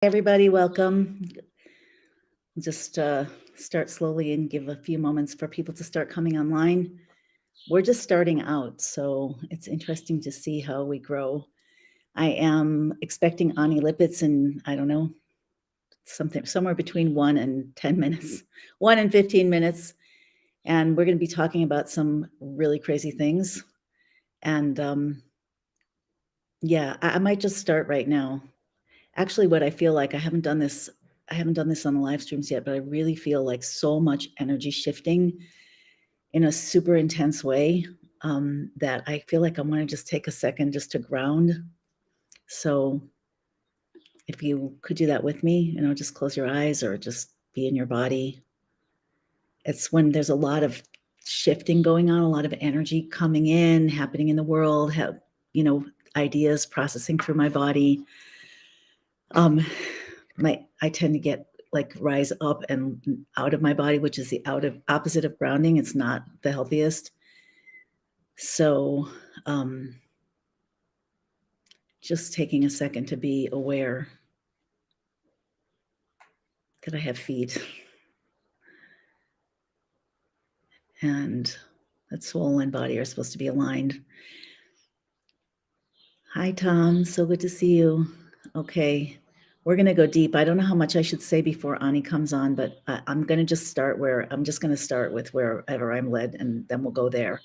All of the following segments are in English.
Everybody, welcome. Just start slowly and give a few moments for people to start coming online. We're just starting out, so it's interesting to see how we grow. I am expecting Ani Lippitz in, I don't know, somewhere between 1 and 10 minutes, 1 and 15 minutes. And we're going to be talking about some really crazy things. And yeah, I might just start right now. Actually, what I feel like, I haven't done this on the live streams yet, but I really feel like so much energy shifting in a super intense way that I feel like I want to just take a second just to ground. So if you could do that with me, just close your eyes or just be in your body. It's when there's a lot of shifting going on, a lot of energy coming in, happening in the world, ideas processing through my body. I tend to get rise up and out of my body, which is the opposite of grounding. It's not the healthiest. So just taking a second to be aware that I have feet and that soul and body are supposed to be aligned. Hi, Tom. So good to see you. Okay. We're going to go deep. I don't know how much I should say before Ani comes on, but I'm going to just start with wherever I'm led, and then we'll go there.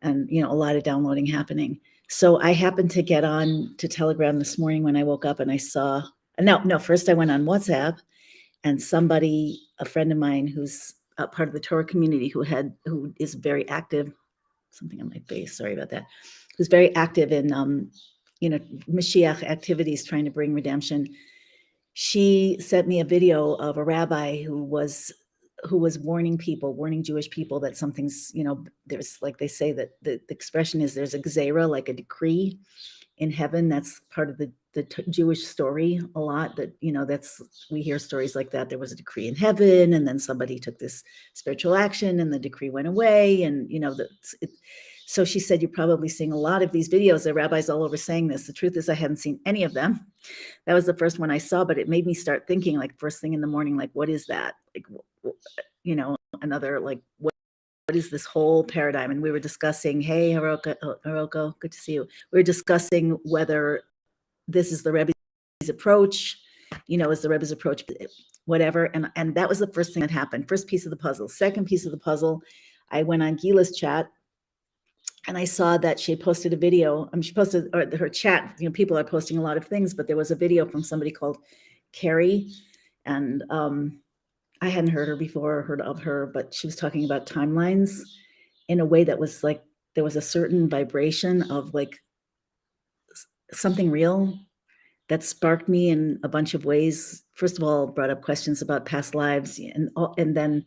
And, a lot of downloading happening. So I happened to get on to Telegram this morning when I woke up, and I saw, first I went on WhatsApp, and a friend of mine who's a part of the Torah community who is very active, something on my face, sorry about that, who's very active in, Mashiach activities, trying to bring redemption. She sent me a video of a rabbi who was warning Jewish people that something's, there's, like they say that the expression is there's a gzeira, like a decree in heaven. That's part of the Jewish story a lot, that, we hear stories like that. There was a decree in heaven, and then somebody took this spiritual action and the decree went away. And, so she said, you're probably seeing a lot of these videos. There are rabbis all over saying this. The truth is I hadn't seen any of them. That was the first one I saw, but it made me start thinking, like, first thing in the morning, like, what is that? Like, another, like, what is this whole paradigm? And we were discussing, hey, Hiroko, good to see you. We were discussing whether this is the Rebbe's approach, is the Rebbe's approach, whatever. And that was the first thing that happened. First piece of the puzzle. Second piece of the puzzle, I went on Gila's chat, and I saw that she posted a video. She posted, or her chat, people are posting a lot of things, but there was a video from somebody called Carrie. And I hadn't heard of her, but she was talking about timelines in a way that was like, there was a certain vibration of like something real that sparked me in a bunch of ways. First of all, brought up questions about past lives, and then,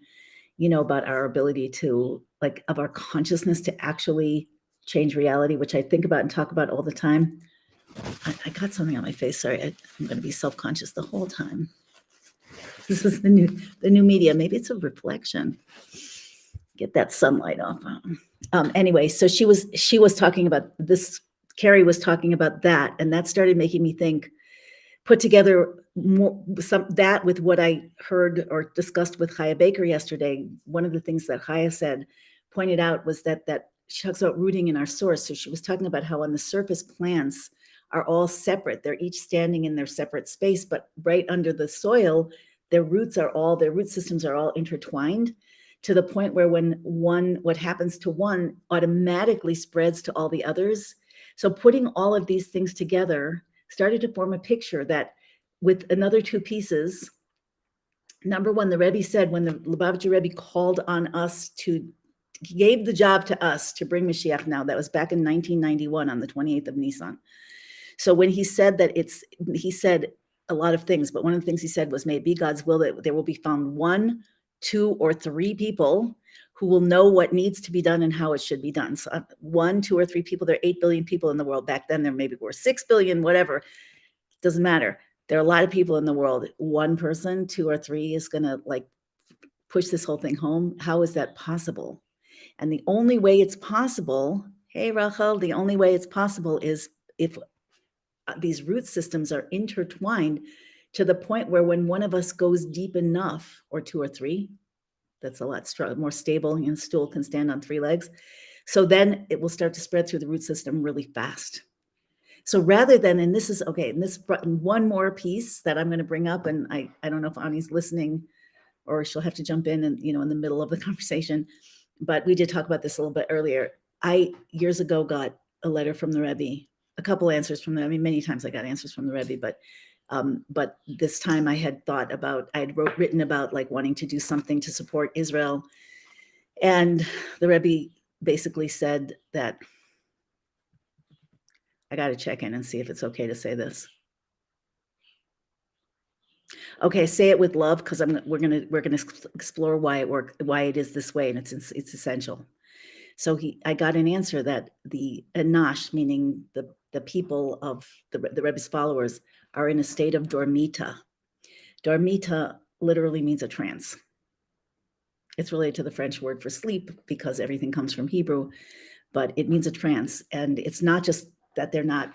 about our ability to, like, of our consciousness to actually change reality, which I think about and talk about all the time. I got something on my face. Sorry, I'm going to be self-conscious the whole time. This is the new media. Maybe it's a reflection. Get that sunlight off. Anyway, so she was talking about this. Carrie was talking about that, and that started making me think. Put together that with what I heard or discussed with Chaya Baker yesterday. One of the things that Chaya pointed out was that she talks about rooting in our source. So she was talking about how on the surface plants are all separate. They're each standing in their separate space, but right under the soil, their root systems are all intertwined, to the point where what happens to one automatically spreads to all the others. So putting all of these things together started to form a picture that, with another two pieces, number one, the Rebbe said, when the Lubavitcher Rebbe called on us gave the job to us to bring Mashiach now, that was back in 1991 on the 28th of Nisan. So when he said that, he said a lot of things, but one of the things he said was, may it be God's will that there will be found 1, 2, or 3 people who will know what needs to be done and how it should be done. So 1, 2, or 3 people. There are 8 billion people in the world. Back then, there maybe were 6 billion, whatever. Doesn't matter. There are a lot of people in the world. 1 person, 2 or 3 is going to, like, push this whole thing home. How is that possible? And the only way it's possible, hey, Rachel, the only way it's possible is if these root systems are intertwined to the point where when one of us goes deep enough, or two or three, that's a lot more stable, stool can stand on 3 legs. So then it will start to spread through the root system really fast. So rather than, and this is okay, and this one more piece that I'm going to bring up, and I don't know if Ani's listening, or she'll have to jump in and, in the middle of the conversation, but we did talk about this a little bit earlier. I years ago got a letter from the Rebbe, a couple answers from them. I mean, many times I got answers from the Rebbe, but this time I had written about like wanting to do something to support Israel. And the Rebbe basically said that I got to check in and see if it's okay to say this. Okay, say it with love, because we're gonna explore why it is this way, and it's essential. So I got an answer that the Anash, meaning the people of the Rebbe's followers, are in a state of dormita. Dormita literally means a trance. It's related to the French word for sleep because everything comes from Hebrew, but it means a trance. And it's not just that they're not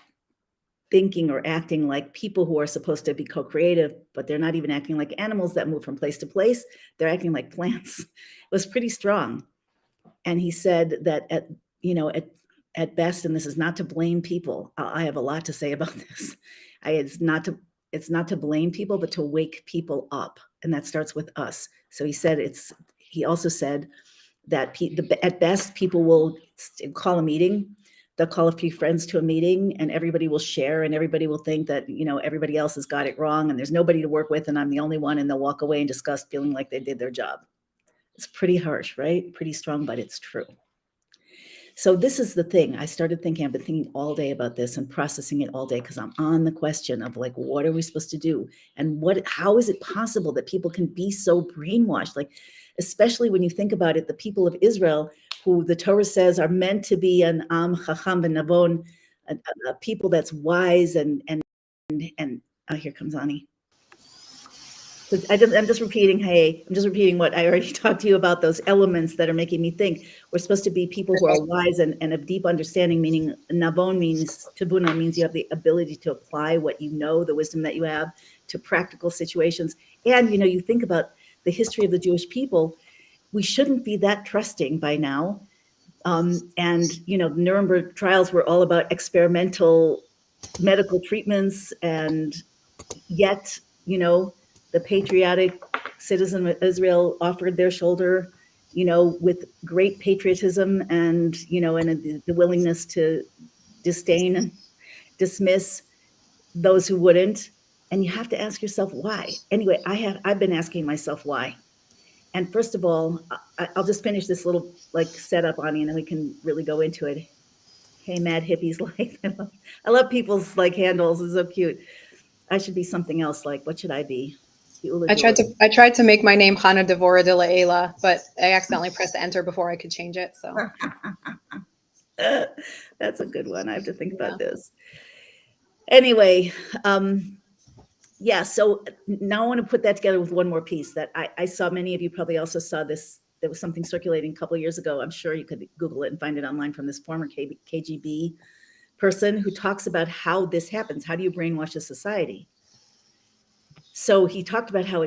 thinking or acting like people who are supposed to be co-creative, but they're not even acting like animals that move from place to place. They're acting like plants. It was pretty strong. And he said that at best, and this is not to blame people. I have a lot to say about this. It's not to blame people, but to wake people up. And that starts with us. So he also said that at best, people will call a meeting. They'll call a few friends to a meeting, and everybody will share, and everybody will think that, everybody else has got it wrong and there's nobody to work with and I'm the only one, and they'll walk away in disgust feeling like they did their job. It's pretty harsh, right? Pretty strong, but it's true. So this is the thing. I've been thinking all day about this and processing it all day because I'm on the question of like, what are we supposed to do? And how is it possible that people can be so brainwashed? Like, especially when you think about it, the people of Israel, who the Torah says are meant to be an am chacham v'navon, a people that's wise and oh, here comes Ani. I'm just repeating what I already talked to you about, those elements that are making me think. We're supposed to be people who are wise and of deep understanding, meaning navon means, tabuna means you have the ability to apply what you know, the wisdom that you have, to practical situations. And, you think about the history of the Jewish people, we shouldn't be that trusting by now. And, the Nuremberg trials were all about experimental medical treatments, and yet, the patriotic citizen of Israel offered their shoulder, with great patriotism and, and the willingness to disdain and dismiss those who wouldn't. And you have to ask yourself why. Anyway, I've been asking myself why. And first of all, I'll just finish this little setup on you, and then we can really go into it. Hey, Mad Hippies Life. I love people's handles. It's so cute. I should be something else. What should I be? I tried to make my name Hana Devora de la Ela, but I accidentally pressed enter before I could change it. So that's a good one. I have to think about this. Anyway, yeah. So now I want to put that together with one more piece that I saw. Many of you probably also saw this. There was something circulating a couple of years ago. I'm sure you could Google it and find it online, from this former KGB person who talks about how this happens. How do you brainwash a society? So he talked about how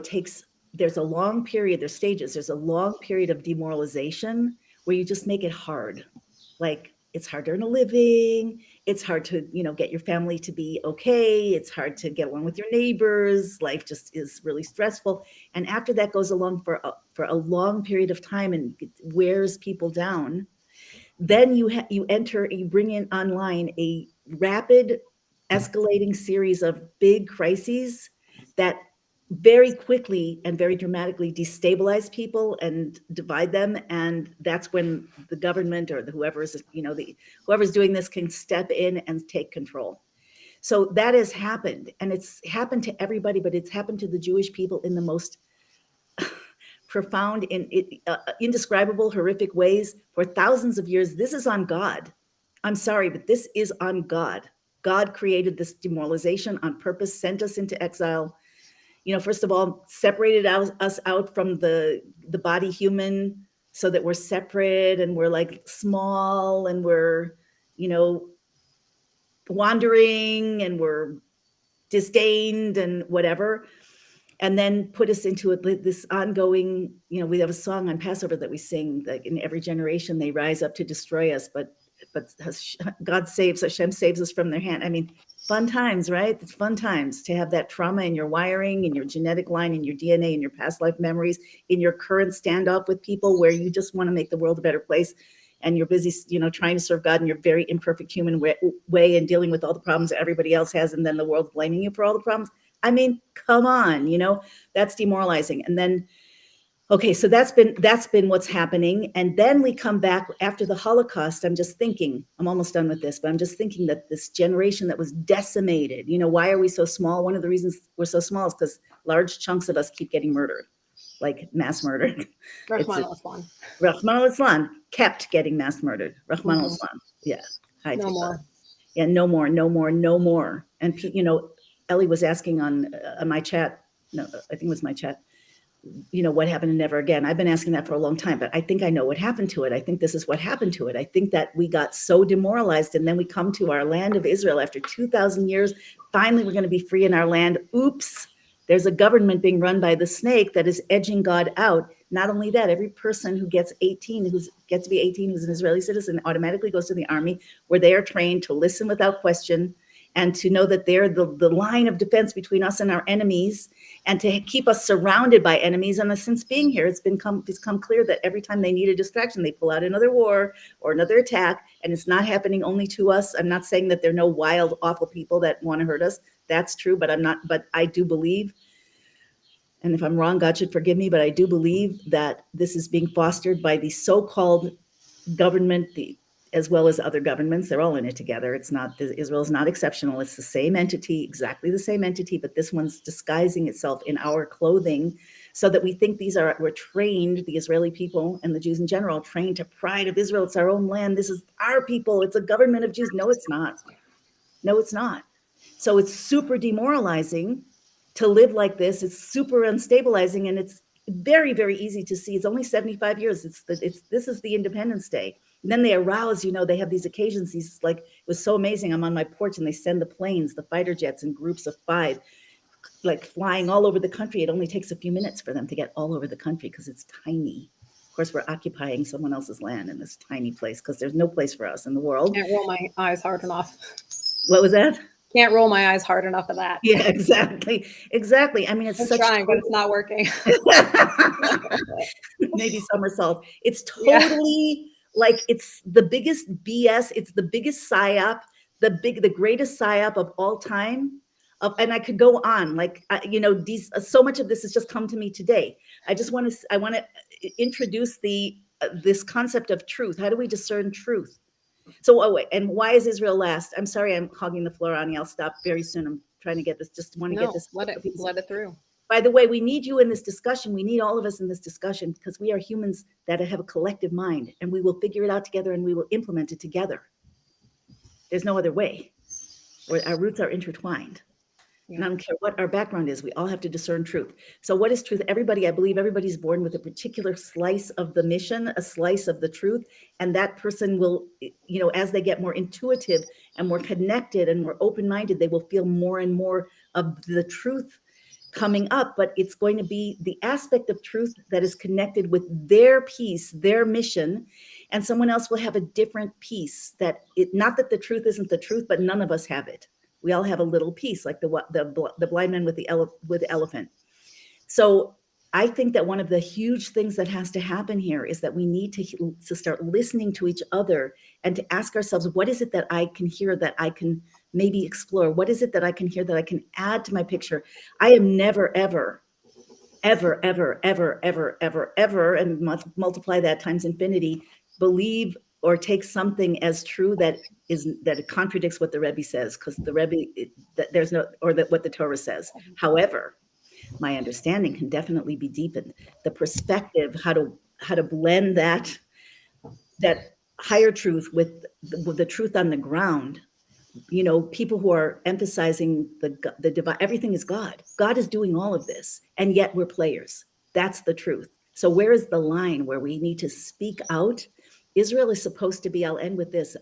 there's a long period, there's stages, there's a long period of demoralization where you just make it hard. Like, it's hard to earn a living. It's hard to, get your family to be okay. It's hard to get along with your neighbors. Life just is really stressful. And after that goes along for a long period of time and wears people down, then you bring in online a rapid escalating series of big crises that very quickly and very dramatically destabilize people and divide them. And that's when the government or whoever's doing this can step in and take control. So that has happened, and it's happened to everybody, but it's happened to the Jewish people in the most profound, indescribable, horrific ways for thousands of years. This is on God. I'm sorry, but this is on God. God created this demoralization on purpose, sent us into exile. First of all, separated us out from the body human, so that we're separate and we're small and we're, wandering and we're disdained and whatever, and then put us into this ongoing, we have a song on Passover that we sing, like in every generation they rise up to destroy us, but God saves, Hashem saves us from their hand. I mean, fun times, right? It's fun times to have that trauma in your wiring, in your genetic line, in your DNA, in your past life memories, in your current standoff with people where you just want to make the world a better place. And you're busy, trying to serve God in your very imperfect human way and dealing with all the problems that everybody else has. And then the world blaming you for all the problems. I mean, come on, that's demoralizing. And then, okay, so that's been what's happening. And then we come back after the Holocaust. I'm just thinking, I'm almost done with this, but I'm just thinking that this generation that was decimated, why are we so small? One of the reasons we're so small is because large chunks of us keep getting murdered, like mass murdered. Rahman al-Islam. Rahman al-Islam kept getting mass murdered. Rahman al-Islam. Yeah. No more. Yeah, no more, no more, no more. And, Ellie was asking on my chat, no, I think it was my chat, what happened to Never Again? I've been asking that for a long time, but I think I know what happened to it. I think this is what happened to it. I think that we got so demoralized, and then we come to our land of Israel after 2,000 years. Finally, we're going to be free in our land. Oops, there's a government being run by the snake that is edging God out. Not only that, every person who gets 18, who's gets to be 18, who's an Israeli citizen, automatically goes to the army, where they are trained to listen without question, and to know that they're the line of defense between us and our enemies, and to keep us surrounded by enemies. And since being here, it's become clear that every time they need a distraction, they pull out another war or another attack, and it's not happening only to us. I'm not saying that there are no wild, awful people that want to hurt us. That's true, but I do believe, and if I'm wrong, God should forgive me, but I do believe that this is being fostered by the so-called government, as well as other governments. They're all in it together. Israel is not exceptional. It's the same entity, exactly the same entity, but this one's disguising itself in our clothing so that we think we're trained, the Israeli people and the Jews in general, trained to pride of Israel. It's our own land. This is our people. It's a government of Jews. No, it's not. No, it's not. So it's super demoralizing to live like this. It's super unstabilizing, and it's very, very easy to see. It's only 75 years. This is the Independence Day. And then they arouse, they have these occasions, it was so amazing. I'm on my porch and they send the planes, the fighter jets in groups of 5, like flying all over the country. It only takes a few minutes for them to get all over the country because it's tiny. Of course, we're occupying someone else's land in this tiny place because there's no place for us in the world. Can't roll my eyes hard enough. What was that? Can't roll my eyes hard enough at that. Yeah, exactly. I mean, I'm trying, but it's not working. Maybe somersault. It's totally like it's the biggest BS. It's the biggest PsyOp, the greatest PsyOp of all time. And I could go on. So much of this has just come to me today. I want to introduce this concept of truth. How do we discern truth? So, and why is Israel last? I'm sorry, I'm hogging the floor, Ani. I'll stop very soon. I'm trying to get this. Just want to get this. Let it through. By the way, we need you in this discussion. We need all of us in this discussion because we are humans that have a collective mind, and we will figure it out together and we will implement it together. There's no other way. Our roots are intertwined. Yeah. And I don't care what our background is. We all have to discern truth. So what is truth? I believe everybody's born with a particular slice of the mission, a slice of the truth. And that person will, as they get more intuitive and more connected and more open-minded, they will feel more and more of the truth coming up. But it's going to be the aspect of truth that is connected with their piece, their mission. And someone else will have a different piece not that the truth isn't the truth, but none of us have it. We all have a little piece, like the blind man with the elephant. So I think that one of the huge things that has to happen here is that we need to start listening to each other and to ask ourselves, what is it that I can hear that I can maybe explore? What is it that I can hear that I can add to my picture? I am never, ever, ever, ever, ever, ever, ever, ever, and multiply that times infinity, believe or take something as true that it contradicts what the Rebbe says, because the Rebbe, there's no, or that what the Torah says. However, my understanding can definitely be deepened. The perspective, how to blend that higher truth with the truth on the ground. People who are emphasizing the divine, everything is God. God is doing all of this, and yet we're players. That's the truth. So where is the line where we need to speak out Israel is supposed to be, I'll end with this.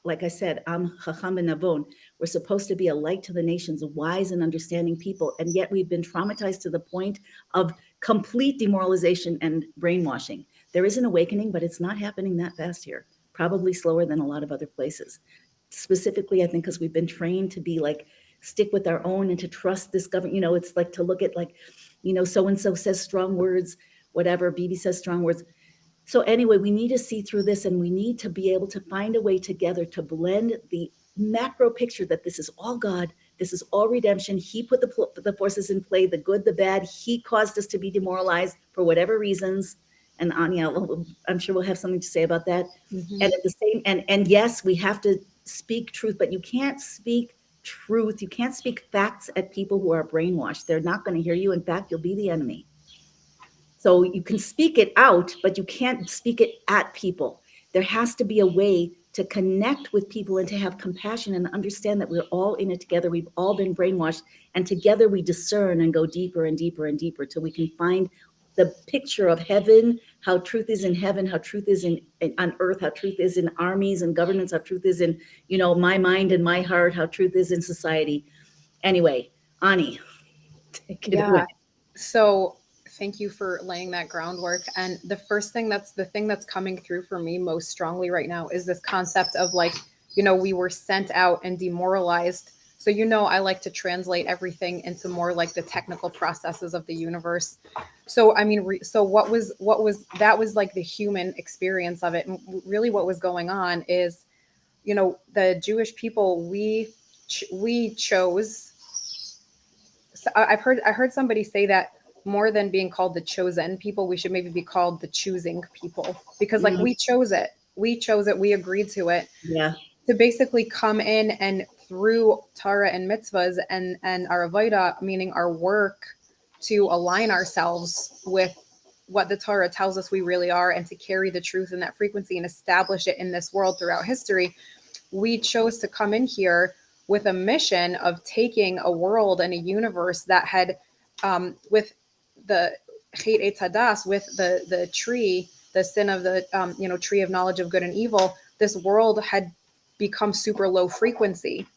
Like I said, Am Chacham Navon. We're supposed to be a light to the nations, a wise and understanding people. And yet we've been traumatized to the point of complete demoralization and brainwashing. There is an awakening, but it's not happening that fast here. Probably slower than a lot of other places. Specifically, I think because we've been trained to be like, stick with our own and to trust this government. It's like to look at like, so-and-so says strong words, whatever, Bibi says strong words. So anyway, we need to see through this, and we need to be able to find a way together to blend the macro picture that this is all God, this is all redemption. He put the forces in play, the good, the bad. He caused us to be demoralized for whatever reasons. And Anya, I'm sure we'll have something to say about that. Mhm. And at the same, and yes, we have to speak truth, but you can't speak truth. You can't speak facts at people who are brainwashed. They're not going to hear you. In fact, you'll be the enemy. So you can speak it out, but you can't speak it at people. There has to be a way to connect with people and to have compassion and understand that we're all in it together. We've all been brainwashed, and together we discern and go deeper and deeper and deeper till we can find the picture of heaven, how truth is in heaven, how truth is on earth, how truth is in armies and governments, how truth is in, my mind and my heart, how truth is in society. Anyway, Ani, take it away. So thank you for laying that groundwork. And the thing that's coming through for me most strongly right now is this concept of like, we were sent out and demoralized. So, I like to translate everything into more like the technical processes of the universe. So, I mean, so what was like the human experience of it. And really what was going on is, the Jewish people, we chose. So I heard somebody say that more than being called the chosen people, we should maybe be called the choosing people, because like we chose it, we agreed to it, to basically come in and through Torah and mitzvahs and our avodah, meaning our work, to align ourselves with what the Torah tells us we really are, and to carry the truth in that frequency and establish it in this world throughout history. We chose to come in here with a mission of taking a world and a universe that had, with the Chet Eitz Hadas, with the tree, the sin of the, tree of knowledge of good and evil, this world had become super low frequency.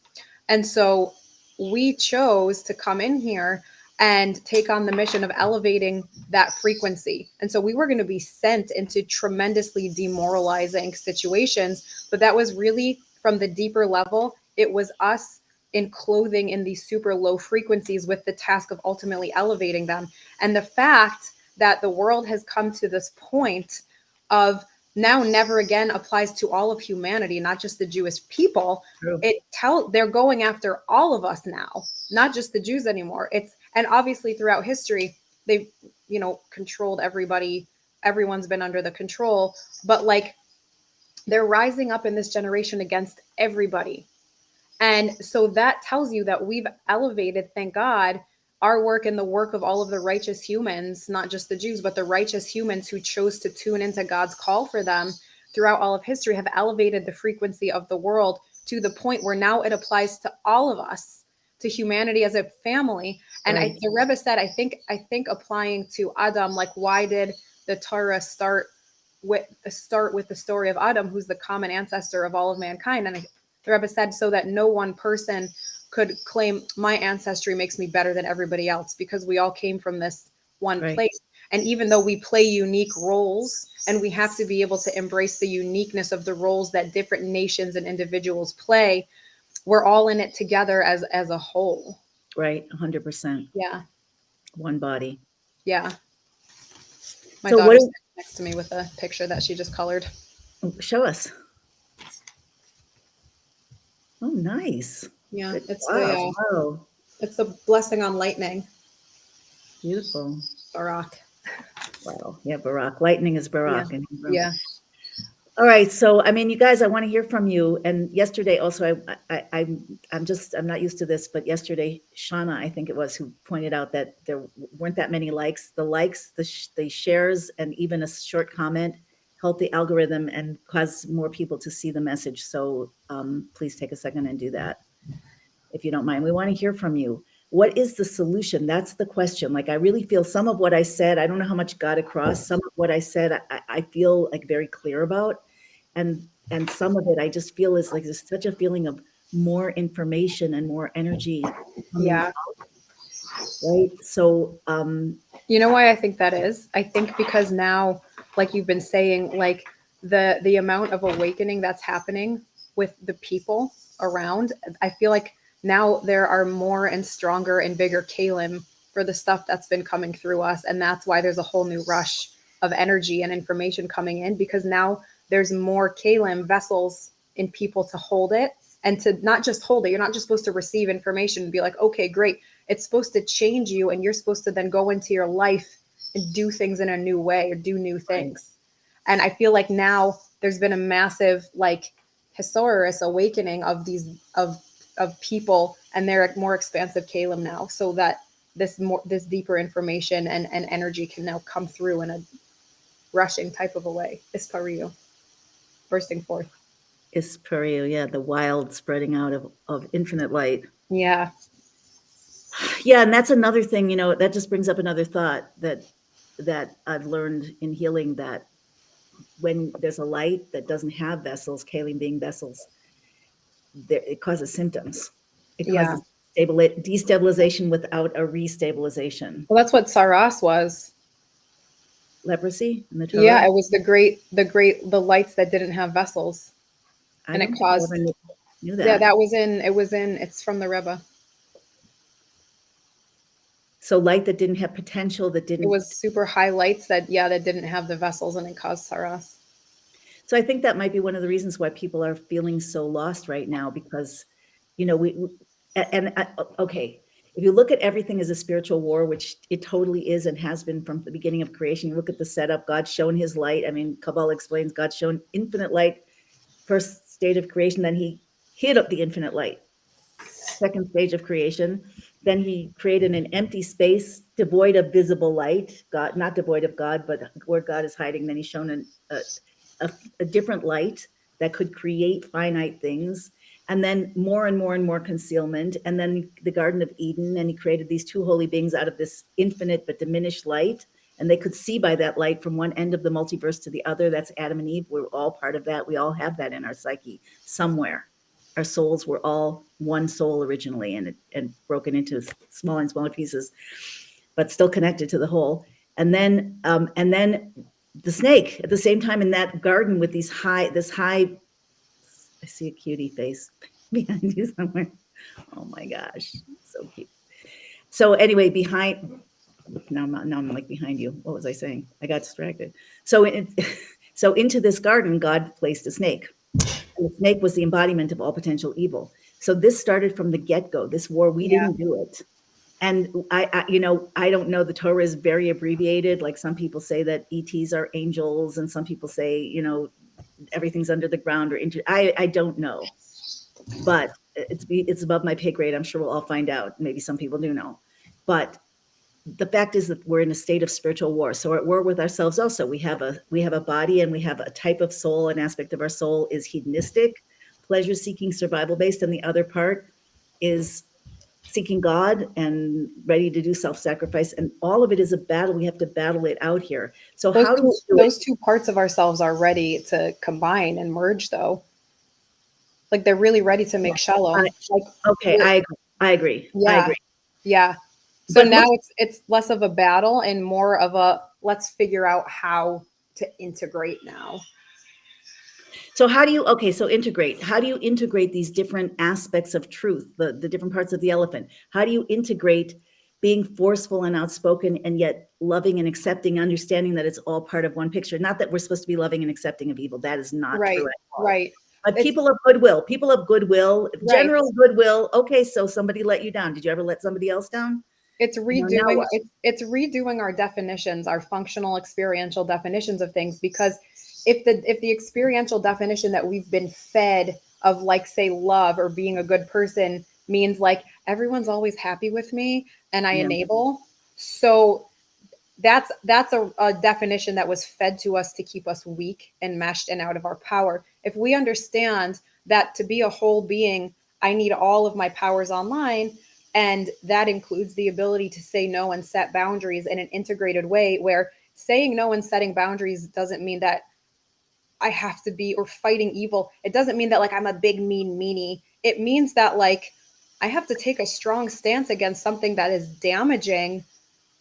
And so we chose to come in here and take on the mission of elevating that frequency. And so we were going to be sent into tremendously demoralizing situations, but that was really from the deeper level. It was us in clothing in these super low frequencies with the task of ultimately elevating them. And the fact that the world has come to this point of now never again applies to all of humanity, not just the Jewish people. True. They're going after all of us now, not just the Jews anymore. And obviously throughout history, they've, controlled everybody. Everyone's been under the control, but like they're rising up in this generation against everybody. And so that tells you that we've elevated, thank God, our work and the work of all of the righteous humans, not just the Jews, but the righteous humans who chose to tune into God's call for them throughout all of history, have elevated the frequency of the world to the point where now it applies to all of us, to humanity as a family. And Right. the Rebbe said, I think applying to Adam, like, why did the Torah start with the story of Adam, who's the common ancestor of all of mankind? And the Rebbe said, so that no one person could claim my ancestry makes me better than everybody else, because we all came from this one place. And even though we play unique roles, and we have to be able to embrace the uniqueness of the roles that different nations and individuals play, we're all in it together as a whole. Right. 100%. Yeah. One body. Yeah. My So daughter's sitting next to me with a picture that she just colored. Show us. Oh, nice. Yeah, Good it's job. Wow. it's the blessing on lightning. Beautiful. Barak. Wow. Yeah, Barak. Lightning is Barak. Yeah. In Hebrew. Yeah. All right. So, I mean, you guys, I want to hear from you. And yesterday also, I'm not used to this, but yesterday, Shauna, I think it was, who pointed out that there weren't that many likes. The likes, the shares, and even a short comment help the algorithm and cause more people to see the message. So please take a second and do that, if you don't mind. We want to hear from you. What is the solution? That's the question. Like, I really feel some of what I said, I don't know how much got across. Some of what I said, I feel like very clear about. and some of it I just feel is like there's such a feeling of more information and more energy coming Yeah. out, right? So You know why I think that is? I think because now, like you've been saying, like the amount of awakening that's happening with the people around, I feel like now there are more and stronger and bigger kalim for the stuff that's been coming through us, and that's why there's a whole new rush of energy and information coming in, because now there's more kalim vessels in people to hold it, and to not just hold it. You're not just supposed to receive information and be like, okay, great. It's supposed to change you, and you're supposed to then go into your life and do things in a new way or do new right, things. And I feel like now there's been a massive like historis awakening of these of people, and they're a more expansive kalim now, so that this deeper information and energy can now come through in a rushing type of a way. Ispario, bursting forth. is Perio, yeah, the wild spreading out of infinite light. Yeah. Yeah, and that's another thing, that just brings up another thought that I've learned in healing, that when there's a light that doesn't have vessels, kalim being vessels, it causes symptoms. It Yeah. causes destabilization without a restabilization. Well, that's what Saras was. Leprosy in the Yeah, Torah? it was the lights that didn't have vessels, I and it don't think I ever caused. knew Yeah, that. that was in. It was in. It's from the Rebbe. So light that didn't have potential, that It was didn't. super high lights that didn't have the vessels, and it caused Saras. So I think that might be one of the reasons why people are feeling so lost right now, because, okay, if you look at everything as a spiritual war, which it totally is and has been from the beginning of creation, you look at the setup, God's shown his light. I mean, Kabbalah explains God's shown infinite light, first state of creation, then he hid up the infinite light, second stage of creation. Then he created an empty space devoid of visible light, God, not devoid of God, but where God is hiding. Then he's shown a different light that could create finite things. And then more and more and more concealment. And then the Garden of Eden, and he created these two holy beings out of this infinite but diminished light. And they could see by that light from one end of the multiverse to the other. That's Adam and Eve. We're all part of that. We all have that in our psyche somewhere. Our souls were all one soul originally, and broken into smaller and smaller pieces, but still connected to the whole. And then the snake at the same time in that garden with this high. I see a cutie face behind you somewhere. Oh my gosh, so cute. So anyway, now I'm like behind you. What was I saying? I got distracted. So into this garden, God placed a snake. And the snake was the embodiment of all potential evil. So this started from the get-go. This war, we Yeah. didn't do it. And I don't know. The Torah is very abbreviated. Like some people say that ETs are angels, and some people say, everything's under the ground or into. I don't know, but it's above my pay grade. I'm sure we'll all find out. Maybe some people do know, but the fact is that we're in a state of spiritual war. So we're at war with ourselves also. We have a body, and we have a type of soul. An aspect of our soul is hedonistic, pleasure seeking, survival based, and the other part is seeking God and ready to do self-sacrifice. And all of it is a battle. We have to battle it out here. So Those how do two, we do it? those two parts of ourselves are ready to combine and merge, though. Like they're really ready to make I, shalom. Like, okay, we're- I agree. I yeah, agree. yeah. So But now look, it's less of a battle and more of a let's figure out how to integrate now. so how do you, okay, so integrate. How do you integrate these different aspects of truth, the different parts of the elephant? How do you integrate being forceful and outspoken and yet loving and accepting, understanding that it's all part of one picture? Not that we're supposed to be loving and accepting of evil. That is not true Right, at all. right. But It's people of goodwill, right. general goodwill. Okay, so somebody let you down. Did you ever let somebody else down? It's Now redoing what? it's redoing our definitions, our functional experiential definitions of things, because if the experiential definition that we've been fed of, like, say, love or being a good person means like everyone's always happy with me and I Yeah, enable, so that's a definition that was fed to us to keep us weak and meshed and out of our power. If we understand that to be a whole being, I need all of my powers online, and that includes the ability to say no and set boundaries in an integrated way, where saying no and setting boundaries doesn't mean that I have to be, or fighting evil. It doesn't mean that like I'm a big mean meanie. It means that like I have to take a strong stance against something that is damaging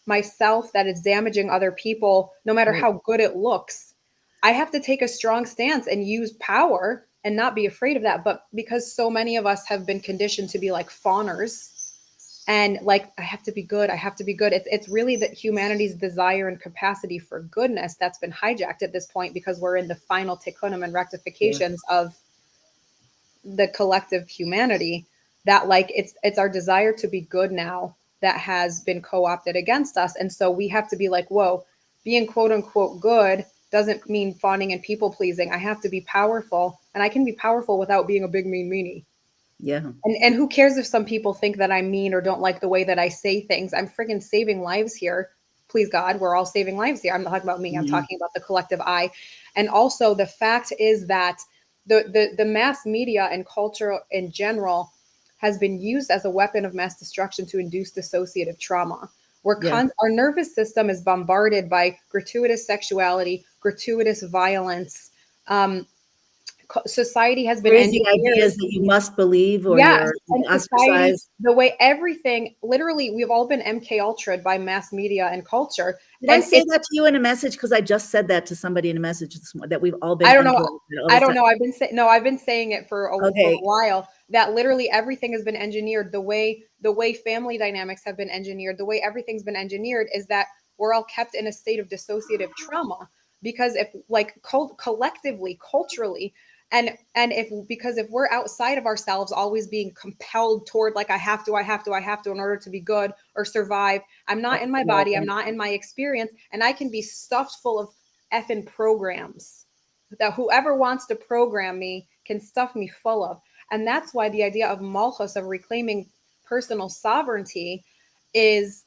myself, that is damaging other people, no matter Right. how good it looks. I have to take a strong stance and use power and not be afraid of that. But because so many of us have been conditioned to be like fawners, and like I have to be good, I have to be good. It's really that humanity's desire and capacity for goodness that's been hijacked at this point, because we're in the final tikkunim and Yeah. rectifications of the collective humanity, that like it's our desire to be good now that has been co-opted against us. And so we have to be like, whoa, being quote unquote good doesn't mean fawning and people pleasing. I have to be powerful, and I can be powerful without being a big mean meanie. Yeah. And who cares if some people think that I'm mean or don't like the way that I say things? I'm freaking saving lives here. Please God, we're all saving lives here. I'm not talking about me. I'm Mhm. talking about the collective I. And also the fact is that the mass media and culture in general has been used as a weapon of mass destruction to induce dissociative trauma. Yeah. Our nervous system is bombarded by gratuitous sexuality, gratuitous violence. Um, Society has been Crazy engineered. ideas that you must believe or Yes, you're and society, ostracized. the way everything, literally, we've all been MK Ultra'd by mass media and culture, Did I and say that to you in a message? Because I just said that to somebody in a message this morning, that we've all been I don't know. MK all I this don't time. know. I've been saying no. I've been saying it for a Okay. while. That literally everything has been engineered. The way family dynamics have been engineered. The way everything's been engineered is that we're all kept in a state of dissociative trauma, because if like collectively, culturally, and if, because if we're outside of ourselves, always being compelled toward like I have to in order to be good or survive. I'm not in my body. I'm Right. not in my experience, and I can be stuffed full of effing programs that whoever wants to program me can stuff me full of. And that's why the idea of malchus, of reclaiming personal sovereignty, is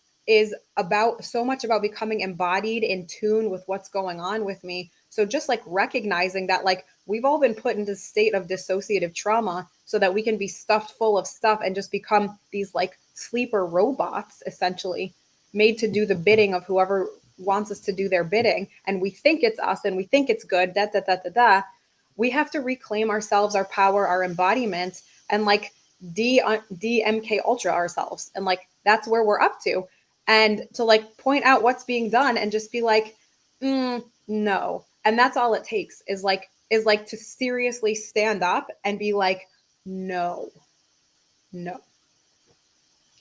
about so much about becoming embodied, in tune with what's going on with me. So just like recognizing that like we've all been put into a state of dissociative trauma so that we can be stuffed full of stuff and just become these like sleeper robots, essentially made to do the bidding of whoever wants us to do their bidding, and we think it's us and we think it's good, da da da da da. We have to reclaim ourselves, our power, our embodiment, and like DMK ultra ourselves, and like that's where we're up to, and to like point out what's being done and just be like, no. And that's all it takes is like to seriously stand up and be like, no, no.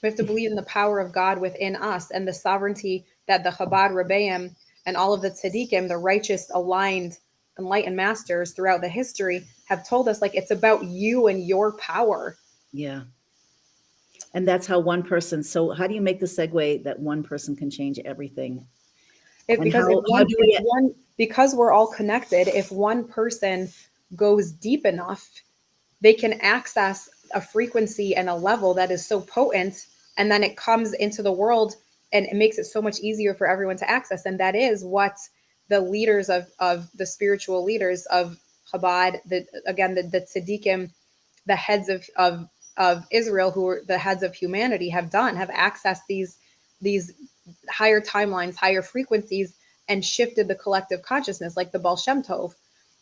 We have to believe in the power of God within us and the sovereignty that the Chabad Rebbeim and all of the tzaddikim, the righteous, aligned, enlightened masters throughout the history, have told us like it's about you and your power. Yeah. And that's how one person, so how do you make the segue that one person can change everything? If And because if how one do if we one because we're all connected, if one person goes deep enough, they can access a frequency and a level that is so potent, and then it comes into the world, and it makes it so much easier for everyone to access. And that is what the leaders of the spiritual leaders of Chabad, the tzaddikim, the heads of Israel, who are the heads of humanity, have done, have accessed these higher timelines, higher frequencies, and shifted the collective consciousness, like the Baal Shem Tov,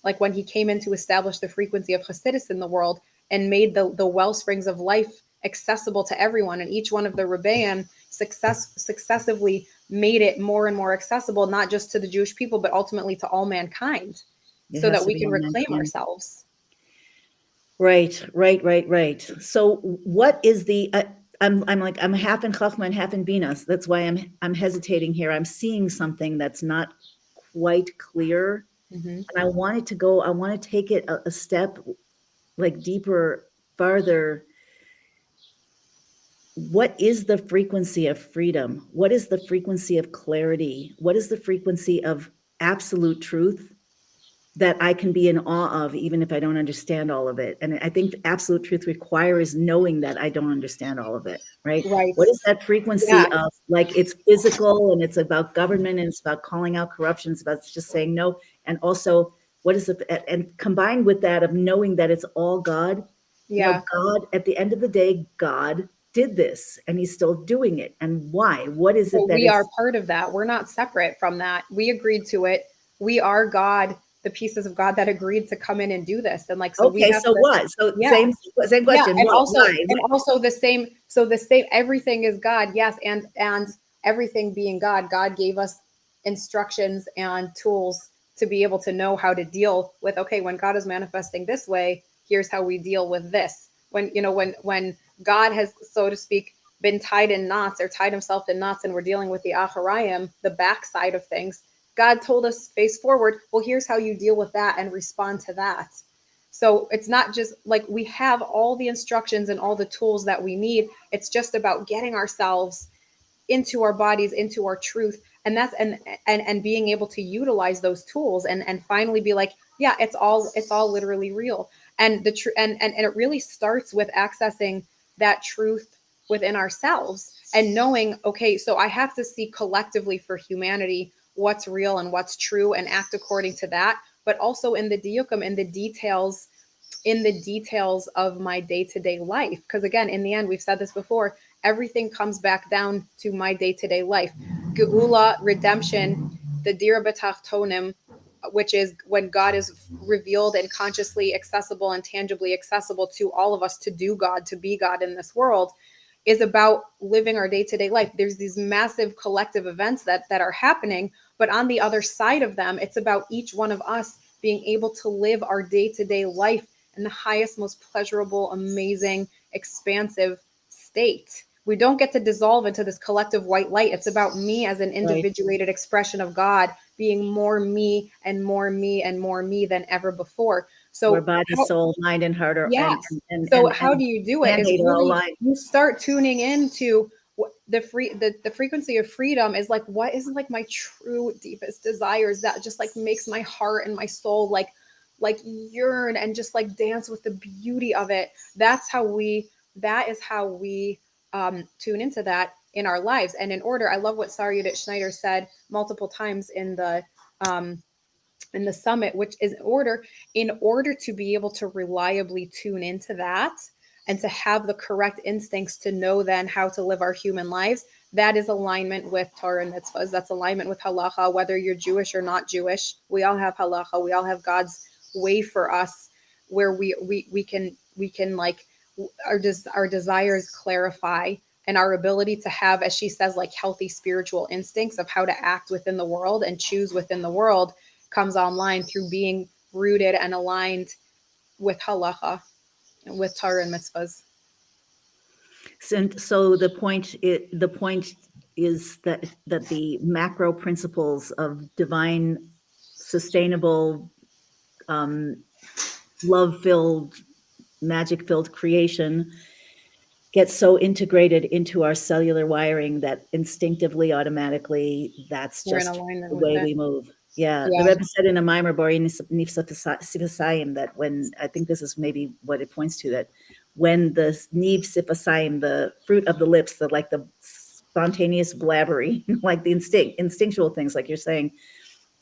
like when he came in to establish the frequency of Hasidus in the world and made the well springs of life accessible to everyone. And each one of the Rebbeim successively made it more and more accessible, not just to the Jewish people, but ultimately to all mankind, it so has that to we be can on reclaim mankind. ourselves. Right. So what is the I'm like I'm half in Chachma and half in Binas. That's why I'm hesitating here. I'm seeing something that's not quite clear. Mm-hmm. And I want to take it a step like deeper, farther. What is the frequency of freedom? What is the frequency of clarity? What is the frequency of absolute truth that I can be in awe of, even if I don't understand all of it? And I think absolute truth requires knowing that I don't understand all of it, right? Right. What is that Yeah. frequency of, like, it's physical and it's about government and it's about calling out corruption, it's about just saying no. And also, what is the, and combined with that of knowing that it's all God, Yeah. God, at the end of the day, God did this and he's still doing it. And why? What is it So that we are is, part of that. We're not separate from that. We agreed to it. We are God the pieces of God that agreed to come in and do this. And like, so we Okay, have so to, what? So yeah, same yeah. question. And What? also, Why? and also the same, so the same, everything is God. Yes. And everything being God, God gave us instructions and tools to be able to know how to deal with, okay, when God is manifesting this way, here's how we deal with this. When, you know, when God has, so to speak, been tied in knots or tied himself in knots, and we're dealing with the Acharayim, the backside of things, God told us face forward, well, here's how you deal with that and respond to that. So it's not just like we have all the instructions and all the tools that we need. It's just about getting ourselves into our bodies, into our truth. And that's and being able to utilize those tools and finally be like, yeah, it's all literally real. And the truth and it really starts with accessing that truth within ourselves and knowing, okay, so I have to see collectively for humanity what's real and what's true and act according to that, but also in the diukum, in the details of my day-to-day life. Because again, in the end, we've said this before, everything comes back down to my day-to-day life. Geula, redemption, the dira b'tachtonim, which is when God is revealed and consciously accessible and tangibly accessible to all of us to do God, to be God in this world, is about living our day-to-day life. There's these massive collective events that are happening, but on the other side of them, it's about each one of us being able to live our day-to-day life in the highest, most pleasurable, amazing, expansive state. We don't get to dissolve into this collective white light. It's about me as an Right. individuated expression of God being more me and more me and more me than ever before. Where So body, soul, mind, and heart are yes. So how do you do it? Is mandate are all really aligned. you start tuning into what the frequency of freedom is like. What is like my true deepest desires that just like makes my heart and my soul like yearn and just like dance with the beauty of it. That is how we tune into that in our lives. And in order, I love what Sarah Judith Schneider said multiple times um, in the summit, which is in order to be able to reliably tune into that and to have the correct instincts to know then how to live our human lives. That is alignment with Torah and mitzvahs. That's alignment with halacha, whether you're Jewish or not Jewish. We all have halacha. We all have God's way for us, where we can like our desires clarify, and our ability to have, as she says, like healthy spiritual instincts of how to act within the world and choose within the world comes online through being rooted and aligned with halacha and with Torah and mitzvahs. So the point is that the macro principles of divine, sustainable, love-filled, magic-filled creation get so integrated into our cellular wiring that instinctively, automatically, that's We're in just alignment the with way it. we move. Yeah, the Yeah. Rebbe said in a Maimer Bori Sifasayim that when, I think this is maybe what it points to, that when the Niv Sifasayim, the fruit of the lips, the spontaneous blabbering, like the instinctual things, like you're saying,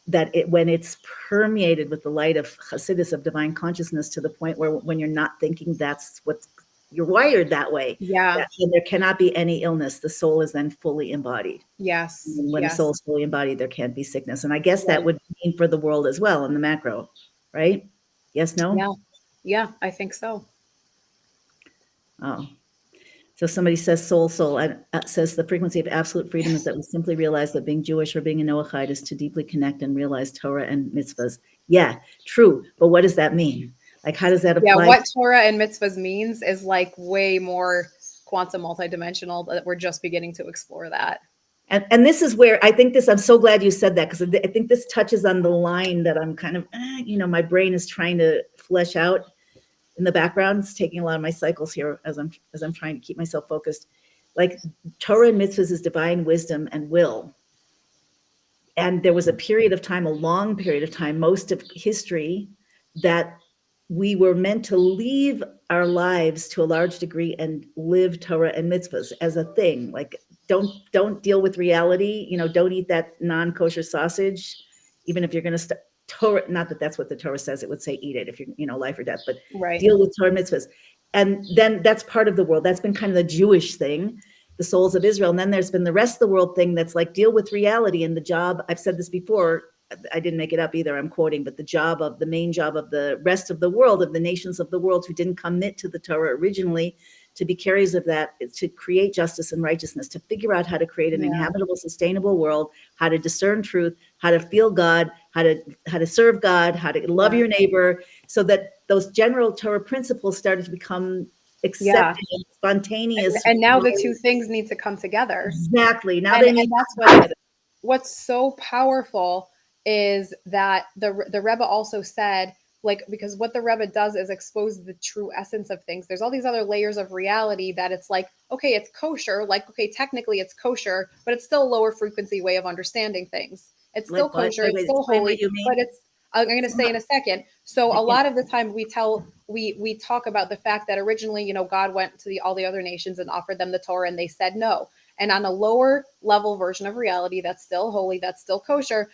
that when it's permeated with the light of Hasidus, of divine consciousness, to the point where when you're not thinking, that's what's, you're wired that way, Yeah. that there cannot be any illness. The soul is then fully embodied. Yes. And when a soul Yes. is fully embodied, there can't be sickness. And I guess that Right. would mean for the world as well in the macro, right? Yes, no? Yeah. Yeah. I think so. Oh. So somebody says soul, and says the frequency of absolute freedom is that we simply realize that being Jewish or being a Noahide is to deeply connect and realize Torah and mitzvahs. Yeah, true. But what does that mean? Like, how does that Yeah. apply? What Torah and mitzvahs means is like way more quantum multidimensional, that we're just beginning to explore that. And this is where I think I'm so glad you said that, because I think this touches on the line that I'm kind of, my brain is trying to flesh out in the background. It's taking a lot of my cycles here as I'm trying to keep myself focused. Like, Torah and mitzvahs is divine wisdom and will. And there was a period of time, a long period of time, most of history, that we were meant to leave our lives to a large degree and live Torah and mitzvahs as a thing. Like, don't deal with reality. Don't eat that non-kosher sausage, even if you're going to Torah. Not that that's what the Torah says. It would say eat it if you're, life or death. But Right. deal with Torah mitzvahs. And then that's part of the world. That's been kind of the Jewish thing, the souls of Israel. And then there's been the rest of the world thing that's like, deal with reality. And the job, I've said this before, I didn't make it up either, I'm quoting, but the main job of the rest of the world, of the nations of the world who didn't commit to the Torah originally, to be carriers of that, to create justice and righteousness, to figure out how to create an inhabitable, sustainable world, how to discern truth, how to feel God, how to serve God, how to love your neighbor, so that those general Torah principles started to become accepted and spontaneous. And now the two things need to come together. Exactly. Now And they need that's to come together. what's so powerful is that the Rebbe also said, like, because what the Rebbe does is expose the true essence of things. There's all these other layers of reality that it's like, okay, it's kosher. Like, okay, technically it's kosher, but it's still a lower frequency way of understanding things. It's still Like what? kosher. Wait, It's wait, still explain what holy, you but mean. it's, I'm going to say in a second. So a lot of the time we talk about the fact that originally, you know, God went to all the other nations and offered them the Torah and they said no. And on a lower level version of reality that's still holy, that's still kosher,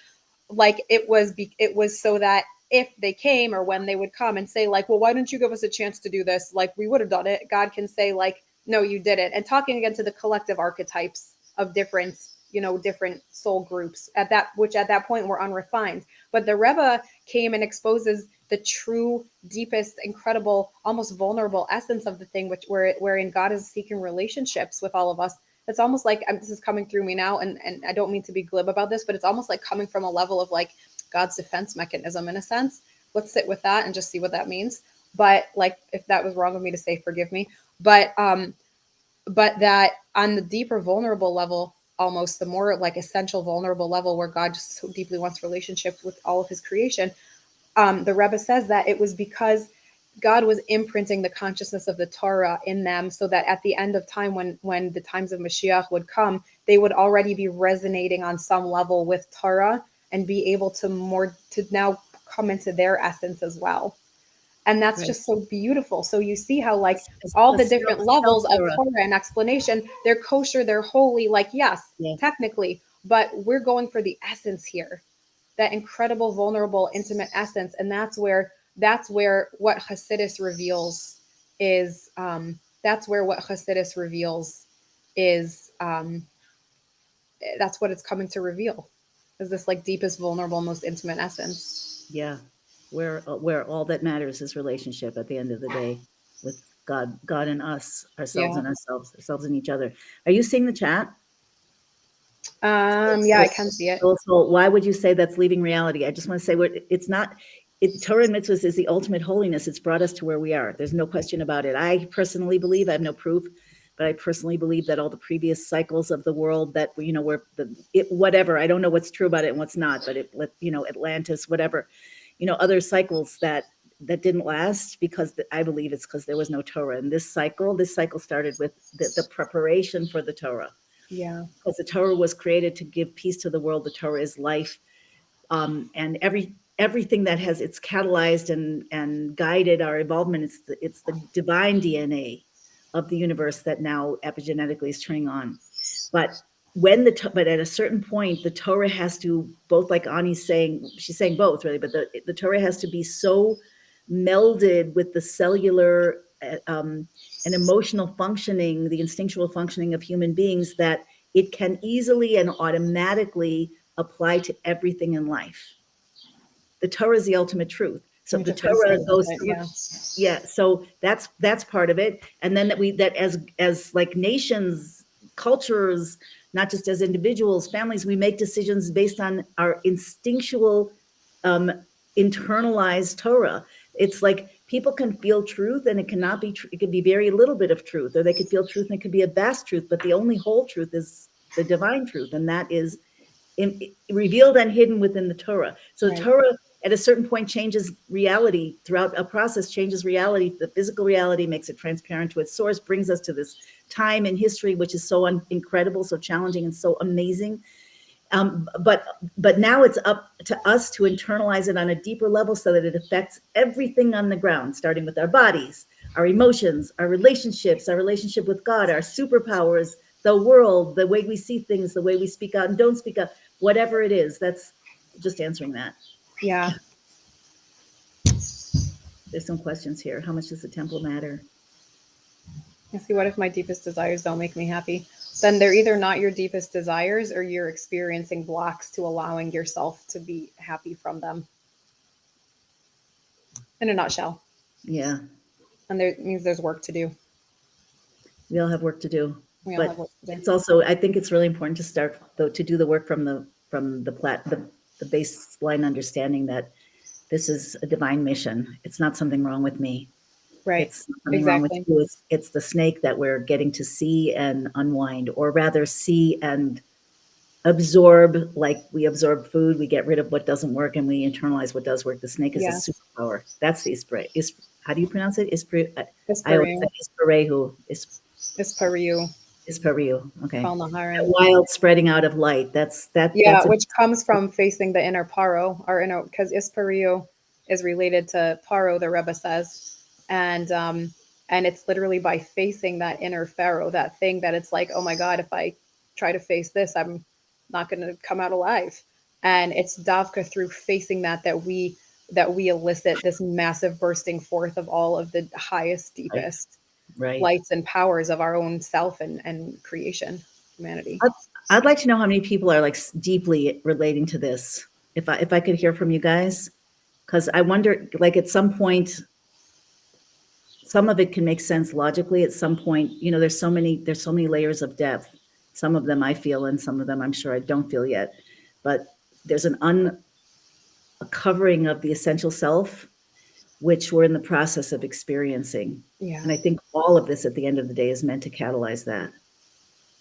like it was so that if they came or when they would come and say like, well, why didn't you give us a chance to do this? Like we would have done it. God can say like, no, you didn't. And talking again to the collective archetypes of different, you know, different soul groups at that point were unrefined. But the Rebbe came and exposes the true, deepest, incredible, almost vulnerable essence of the thing, wherein God is seeking relationships with all of us. It's almost like this is coming through me now, and I don't mean to be glib about this, but it's almost like coming from a level of like God's defense mechanism in a sense. Let's sit with that and just see what that means. But like, if that was wrong of me to say, forgive me. But that on the deeper vulnerable level, almost the more like essential vulnerable level where God just so deeply wants relationship with all of his creation, the Rebbe says that it was because God was imprinting the consciousness of the Torah in them, so that at the end of time, when the times of Mashiach would come, they would already be resonating on some level with Torah and be able to now come into their essence as well. And that's just so beautiful. So you see how like all the different levels of Torah and explanation, they're kosher, they're holy, like yes, technically, but we're going for the essence here, that incredible, vulnerable, intimate essence. And that's where what Hasidus reveals is that's where what Hasidus reveals is that's what it's coming to reveal, is this like deepest, vulnerable, most intimate essence. Yeah, where all that matters is relationship at the end of the day, with God and us, ourselves and ourselves and each other. Are you seeing the chat? Yeah, I can see it. So why would you say that's leaving reality? I just want to say it's not. Torah and mitzvahs is the ultimate holiness. It's brought us to where we are. There's no question about it. I personally believe, I have no proof, but I personally believe that all the previous cycles of the world that, you know, where whatever, I don't know what's true about it and what's not, but you know, Atlantis, whatever, you know, other cycles that didn't last because I believe it's because there was no Torah. And this cycle started with the preparation for the Torah. Yeah. Because the Torah was created to give peace to the world. The Torah is life. And everything that has it's catalyzed and guided our involvement. It's the divine DNA of the universe that now epigenetically is turning on. But but at a certain point, the Torah has to, both like Ani's saying, she's saying both really, but the Torah has to be so melded with the cellular and emotional functioning, the instinctual functioning of human beings, that it can easily and automatically apply to everything in life. The Torah is the ultimate truth. So the Torah goes through, so that's part of it. And then that as like nations, cultures, not just as individuals, families, we make decisions based on our instinctual, internalized Torah. It's like people can feel truth and it cannot be it could be very little bit of truth, or they could feel truth and it could be a vast truth, but the only whole truth is the divine truth, and that is revealed and hidden within the Torah. So the Torah at a certain point changes reality, throughout a process changes reality. The physical reality makes it transparent to its source, brings us to this time in history, which is so incredible, so challenging, and so amazing. But now it's up to us to internalize it on a deeper level so that it affects everything on the ground, starting with our bodies, our emotions, our relationships, our relationship with God, our superpowers, the world, the way we see things, the way we speak out and don't speak out, whatever it is. That's just answering that. Yeah. There's some questions here. How much does the temple matter? I see. What if my deepest desires don't make me happy? then they're either not your deepest desires or you're experiencing blocks to allowing yourself to be happy from them. In a nutshell. Yeah, And there means there's work to do. we all have work to do, We all have but work to do. it's also, I think it's really important to start though, to do the work from the baseline understanding that this is a divine mission. It's not something wrong with me. Right. It's not something wrong with Exactly. you. It's the snake that we're getting to see and unwind, or rather see and absorb. Like we absorb food, we get rid of what doesn't work and we internalize what does work. The snake is a Yes. superpower. That's the ispre. How do you pronounce it? I always say Ispareyu. isparehu. Ispareyu. Ispariu. Okay. Kal That Naharin. wild spreading out of light. That's Yeah, which comes from facing the inner paro, or inner, because Ispareyu is related to paro, the Rebbe says, and it's literally by facing that inner pharaoh, that thing that it's like, oh my God, if I try to face this, I'm not going to come out alive. And it's davka through facing that we elicit this massive bursting forth of all of the highest, right. deepest Right. lights and powers of our own self and creation, humanity. I'd like to know how many people are like deeply relating to this. If I could hear from you guys, because I wonder, like at some point, some of it can make sense logically. At some point, there's so many layers of depth. Some of them I feel, and some of them I'm sure I don't feel yet. But there's a covering of the essential self, which we're in the process of experiencing. Yeah. And I think all of this at the end of the day is meant to catalyze that.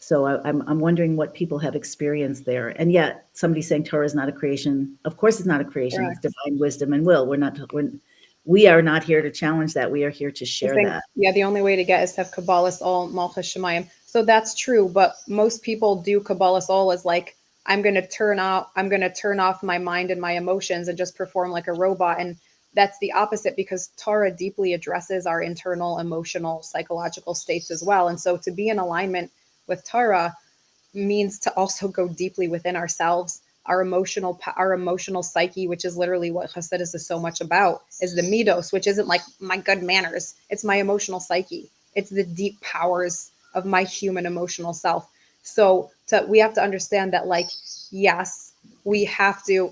So I'm wondering what people have experienced there. And yet somebody saying Torah is not a creation. Of course it's not a creation. Correct. It's divine wisdom and will. We are not here to challenge that. We are here to share that. Yeah, the only way to get is to have Kabbalah's all Malchus Shemayim. So that's true, but most people do Kabbalah's all as like, I'm gonna turn off my mind and my emotions and just perform like a robot. And that's the opposite, because Torah deeply addresses our internal, emotional, psychological states as well. And so to be in alignment with Torah means to also go deeply within ourselves, our emotional psyche, which is literally what Hasidus is so much about, is the midos, which isn't like my good manners. It's my emotional psyche. It's the deep powers of my human emotional self. So we have to understand that, like, yes, we have to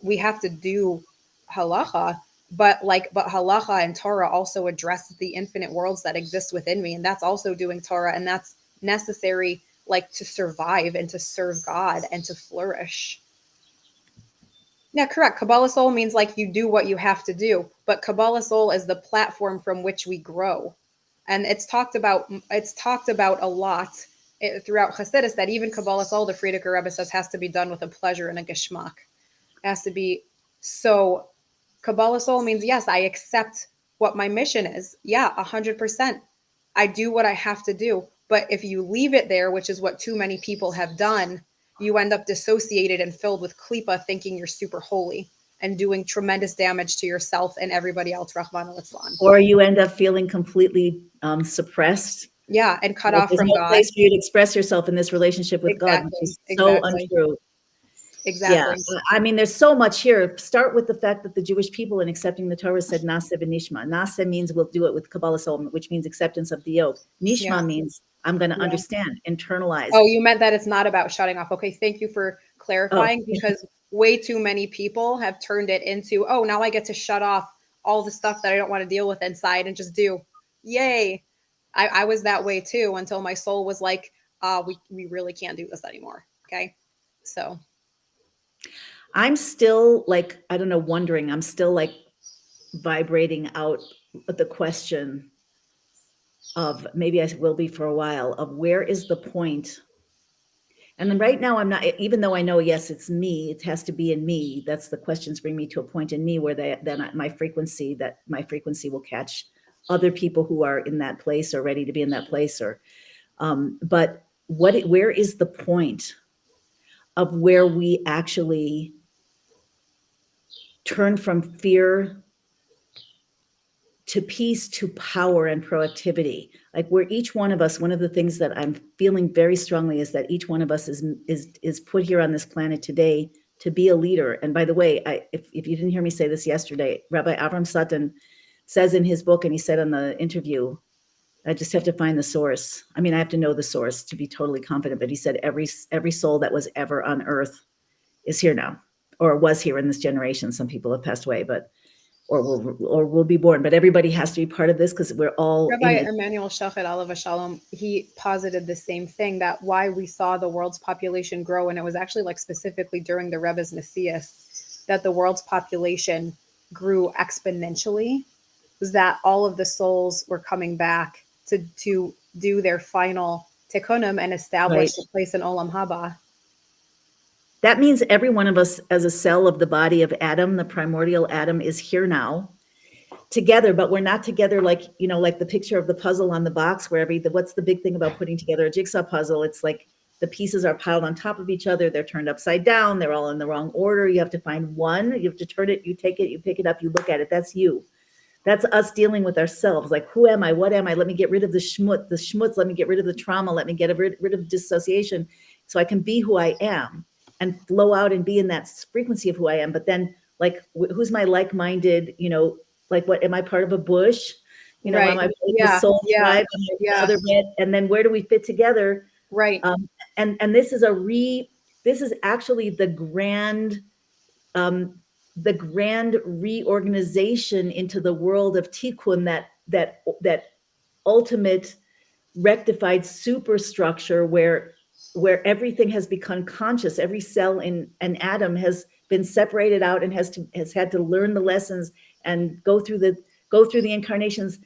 we have to do halacha, but halacha and Torah also address the infinite worlds that exist within me, and that's also doing Torah, and that's necessary, like, to survive and to serve God and to flourish. Yeah, correct. Kabbalah Soul means like you do what you have to do, but Kabbalah Soul is the platform from which we grow. And it's talked about a lot throughout Hasidus, that even Kabbalah Soul, the Frierdiker Rebbe says, has to be done with a pleasure and a geschmack. It has to be. So Kabbalah Soul means, yes, I accept what my mission is. Yeah, 100%. I do what I have to do. But if you leave it there, which is what too many people have done, you end up dissociated and filled with klipa, thinking you're super holy and doing tremendous damage to yourself and everybody else, Rahman al-Islam. Or you end up feeling completely suppressed. Yeah, and cut off There's from no God. place for you to express yourself in this relationship with God, which is so untrue. Exactly. Yeah, I mean, there's so much here. Start with the fact that the Jewish people, in accepting the Torah, said Nase v'nishma. Nase means we'll do it with Kabbalah Soul, which means acceptance of the yoke. Nishma means I'm going to understand, internalize. Oh, you meant that it's not about shutting off. Okay, thank you for clarifying, because way too many people have turned it into, oh, now I get to shut off all the stuff that I don't want to deal with inside and just do. Yay. I was that way too, until my soul was like, we really can't do this anymore. Okay. So I'm still like, I don't know, wondering, I'm still like vibrating out the question of, maybe I will be for a while, of where is the point? And then right now I'm not, even though I know, yes, it's me, it has to be in me. That's the questions bring me to a point in me where then my frequency will catch other people who are in that place or ready to be in that place, or, but where is the point of where we actually turn from fear to peace, to power and proactivity? Like, where each one of us, one of the things that I'm feeling very strongly is that each one of us is put here on this planet today to be a leader. And by the way, if you didn't hear me say this yesterday, Rabbi Avram Sutton says in his book, and he said in the interview, I just have to find the source. I mean, I have to know the source to be totally confident. But he said every soul that was ever on Earth is here now, or was here in this generation. Some people have passed away, but or will be born. But everybody has to be part of this because we're all in Rabbi it. Emmanuel Shachet Alav Shalom, he posited the same thing, that why we saw the world's population grow, and it was actually like specifically during the Rebbe's Messias that the world's population grew exponentially, was that all of the souls were coming back to do their final tikkunim and establish Right. the place in Olam Haba. That means every one of us as a cell of the body of Adam, the primordial Adam, is here now together, but we're not together like, like the picture of the puzzle on the box where what's the big thing about putting together a jigsaw puzzle? It's like the pieces are piled on top of each other. They're turned upside down. They're all in the wrong order. You have to find one. You have to turn it. You take it. You pick it up. You look at it. That's you. That's us dealing with ourselves. Like, who am I? What am I? Let me get rid of the schmutz. Let me get rid of the trauma. Let me get rid of dissociation so I can be who I am and flow out and be in that frequency of who I am. But then, like, who's my like-minded, like, what, am I part of a bush? Am Right. I part of the Yeah. soul Yeah. tribe? Am I the Yeah. other bit? And then where do we fit together? Right. And this is actually the grand reorganization into the world of tikkun, that ultimate rectified superstructure where everything has become conscious. Every cell in an atom has been separated out and has had to learn the lessons and go through the incarnations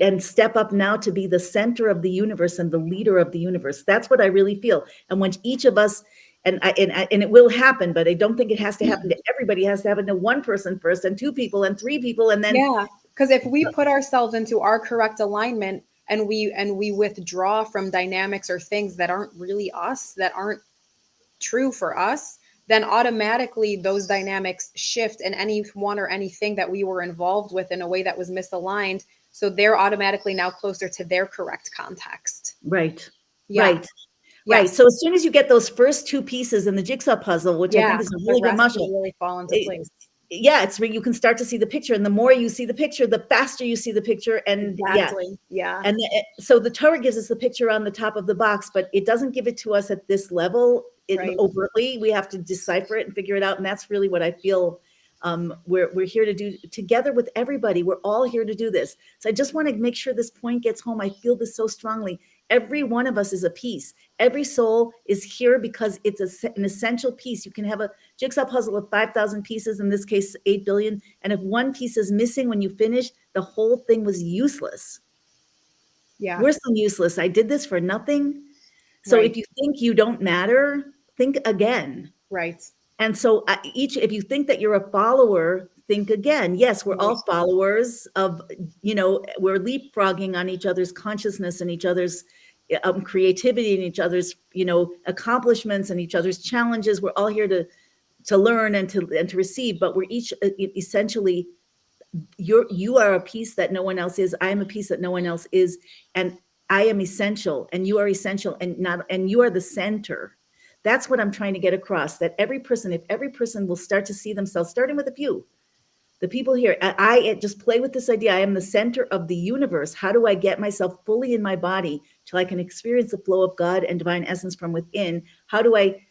and step up now to be the center of the universe and the leader of the universe. That's what I really feel. And when each of us, and it will happen, but I don't think it has to happen to everybody. It has to happen to one person first, and two people, and three people, and then Yeah, because if we put ourselves into our correct alignment and we withdraw from dynamics or things that aren't really us, that aren't true for us, then automatically those dynamics shift in anyone or anything that we were involved with in a way that was misaligned. So they're automatically now closer to their correct context. right, Yeah. right. Right. Yes. So as soon as you get those first two pieces in the jigsaw puzzle, which I Yeah. think is a The really good rest will muscle, really fall into place. yeah, it's where you can start to see the picture. And the more you see the picture, the faster you see the picture. And yeah. Exactly. Yeah. And so the Torah gives us the picture on the top of the box, but it doesn't give it to us at this level Right. overtly. We have to decipher it and figure it out. And that's really what I feel we're here to do together with everybody. We're all here to do this. So I just want to make sure this point gets home. I feel this so strongly. Every one of us is a piece. Every soul is here because it's an essential piece. You can have a jigsaw puzzle of 5,000 pieces, in this case, 8 billion. And if one piece is missing when you finish, the whole thing was useless. Yeah. We're so useless. I did this for nothing. So Right. if you think you don't matter, think again. Right. And so if you think that you're a follower, think again. Yes, we're all followers of, we're leapfrogging on each other's consciousness and each other's creativity and each other's, accomplishments and each other's challenges. We're all here to learn and to receive, but we're each essentially, you are a piece that no one else is. I am a piece that no one else is. And I am essential and you are essential, and you are the center. That's what I'm trying to get across, that if every person will start to see themselves, starting with a few, the people here, I just play with this idea. I am the center of the universe. How do I get myself fully in my body till I can experience the flow of God and divine essence from within? How do I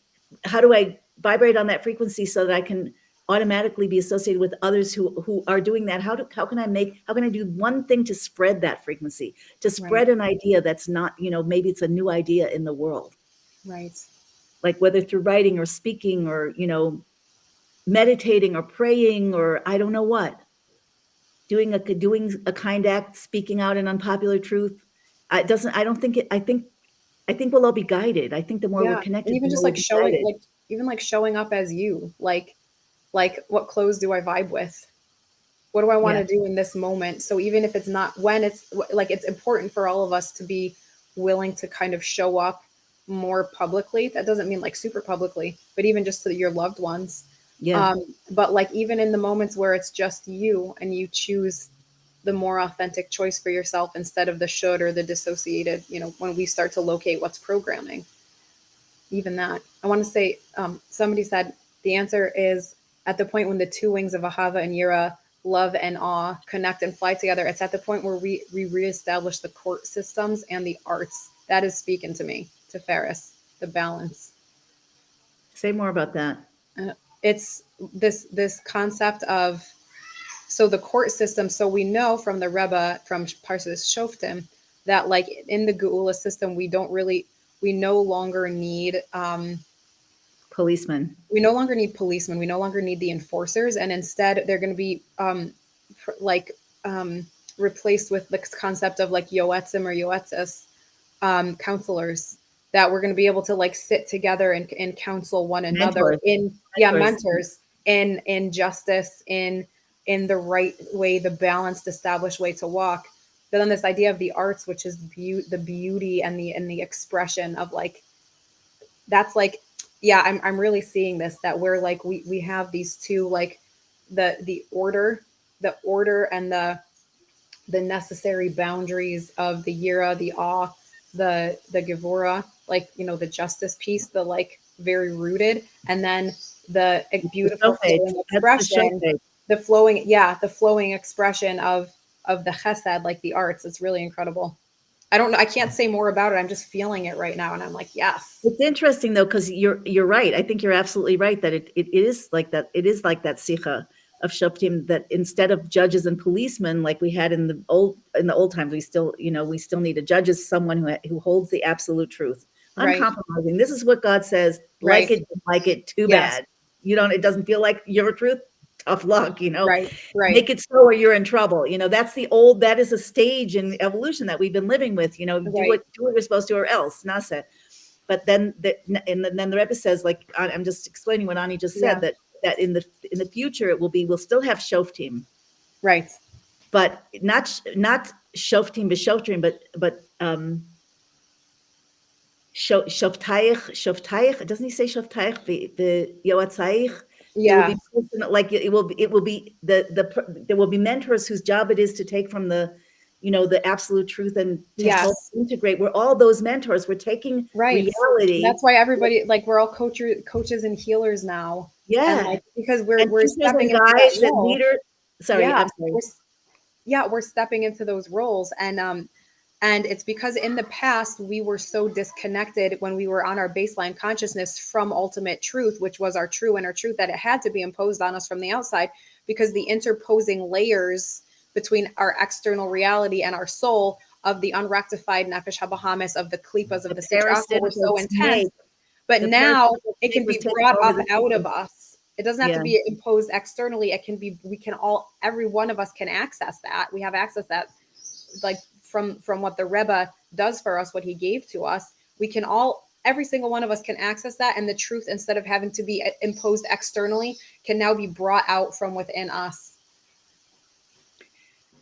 vibrate on that frequency so that I can automatically be associated with others who are doing that? How can I do one thing to spread that frequency, to spread an idea that's not, maybe it's a new idea in the world. Right. Like whether through writing or speaking or, meditating or praying or I don't know what, doing a kind act, speaking out an unpopular truth. I don't think it, I think we'll all be guided. I think the more we're Yeah. And connected, even the just more we'll like be showing, guided. like, even like showing up as you, like what clothes do I vibe with? What do I want to Yes. do in this moment? So even if it's not when it's like, it's important for all of us to be willing to kind of show up more publicly. That doesn't mean like super publicly, but even just to your loved ones. Yeah. But like even in the moments where it's just you and you choose the more authentic choice for yourself instead of the should or the dissociated, when we start to locate what's programming, even that. I want to say, somebody said the answer is at the point when the two wings of Ahava and Yira love and awe connect and fly together. It's at the point where we reestablish the court systems and the arts. That is speaking to me, to Ferris, the balance. Say more about that. It's this concept of, so the court system. So we know from the Rebbe, from Parshas Shoftim, that like in the Geula system, we no longer need Policeman. we no longer need policemen. We no longer need the enforcers, and instead they're going to be like replaced with the concept of like yoetzim or yoetzes, counselors, that we're going to be able to like sit together and counsel one another Mentors. in mentors in justice, in the right way, the balanced established way to walk. But then this idea of the arts, which is the beauty and the expression of like, that's like, yeah, I'm really seeing this, that we're like we have these two, like the order and the necessary boundaries of the yira, the awe, the gevura, like, you know, the justice piece, the like very rooted, and then the beautiful flowing expression, the flowing expression of the chesed, like the arts. It's really incredible. I don't know, I can't say more about it. I'm just feeling it right now, and I'm like, yes. It's interesting though, because you're right. I think you're absolutely right that it is like that. It is like that sicha of shoftim, that instead of judges and policemen like we had in the old times, we still need a judge as someone who holds the absolute truth, Right. uncompromising. This is what God says. Right. Like it. Too Yes. bad. It doesn't feel like your truth. Tough luck. Right. Make it so or you're in trouble. That is a stage in evolution that we've been living with. Do what you're supposed to, or else nasa. But then then the Rebbe says, like, I'm just explaining what Ani just said, that in the future we'll still have shoftim, right, but not shoftim b'shoftim, but shoftayich. Doesn't he say shoftayich? The yoatzayich. yeah, It will be like it will be there will be mentors whose job it is to take from the absolute truth and to help integrate. We're all those mentors. We're taking reality. That's why everybody, like, we're all coaches and healers now. Yeah, and like, because we're stepping into guys that role. And leaders. Sorry, yeah, I'm sorry. We're stepping into those roles, and it's because in the past we were so disconnected when we were on our baseline consciousness from ultimate truth, which was our true inner truth, that it had to be imposed on us from the outside, because the interposing layers between our external reality and our soul of the unrectified nefesh habahamis, of the klipas, of the sitra were so intense. But now it can be brought up out of us. It doesn't have to be imposed externally. It can be, every one of us can access that. We have access that, like, from what the Rebbe does for us, what he gave to us. We can every single one of us can access that. And the truth, instead of having to be imposed externally, can now be brought out from within us.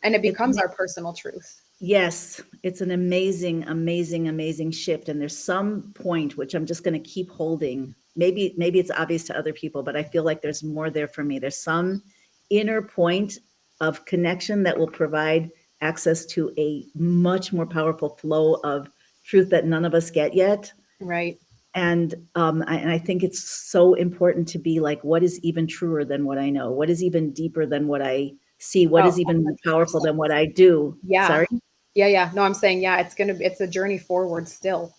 And it becomes our personal truth. Yes, it's an amazing, amazing, amazing shift. And there's some point, which I'm just going to keep holding. Maybe it's obvious to other people, but I feel like there's more there for me. There's some inner point of connection that will provide access to a much more powerful flow of truth that none of us get yet. Right. And I think it's so important to be like, what is even truer than what I know? What is even deeper than what I see? What is even more powerful than what I do? Yeah. Sorry? Yeah. No, I'm saying, it's a journey forward still.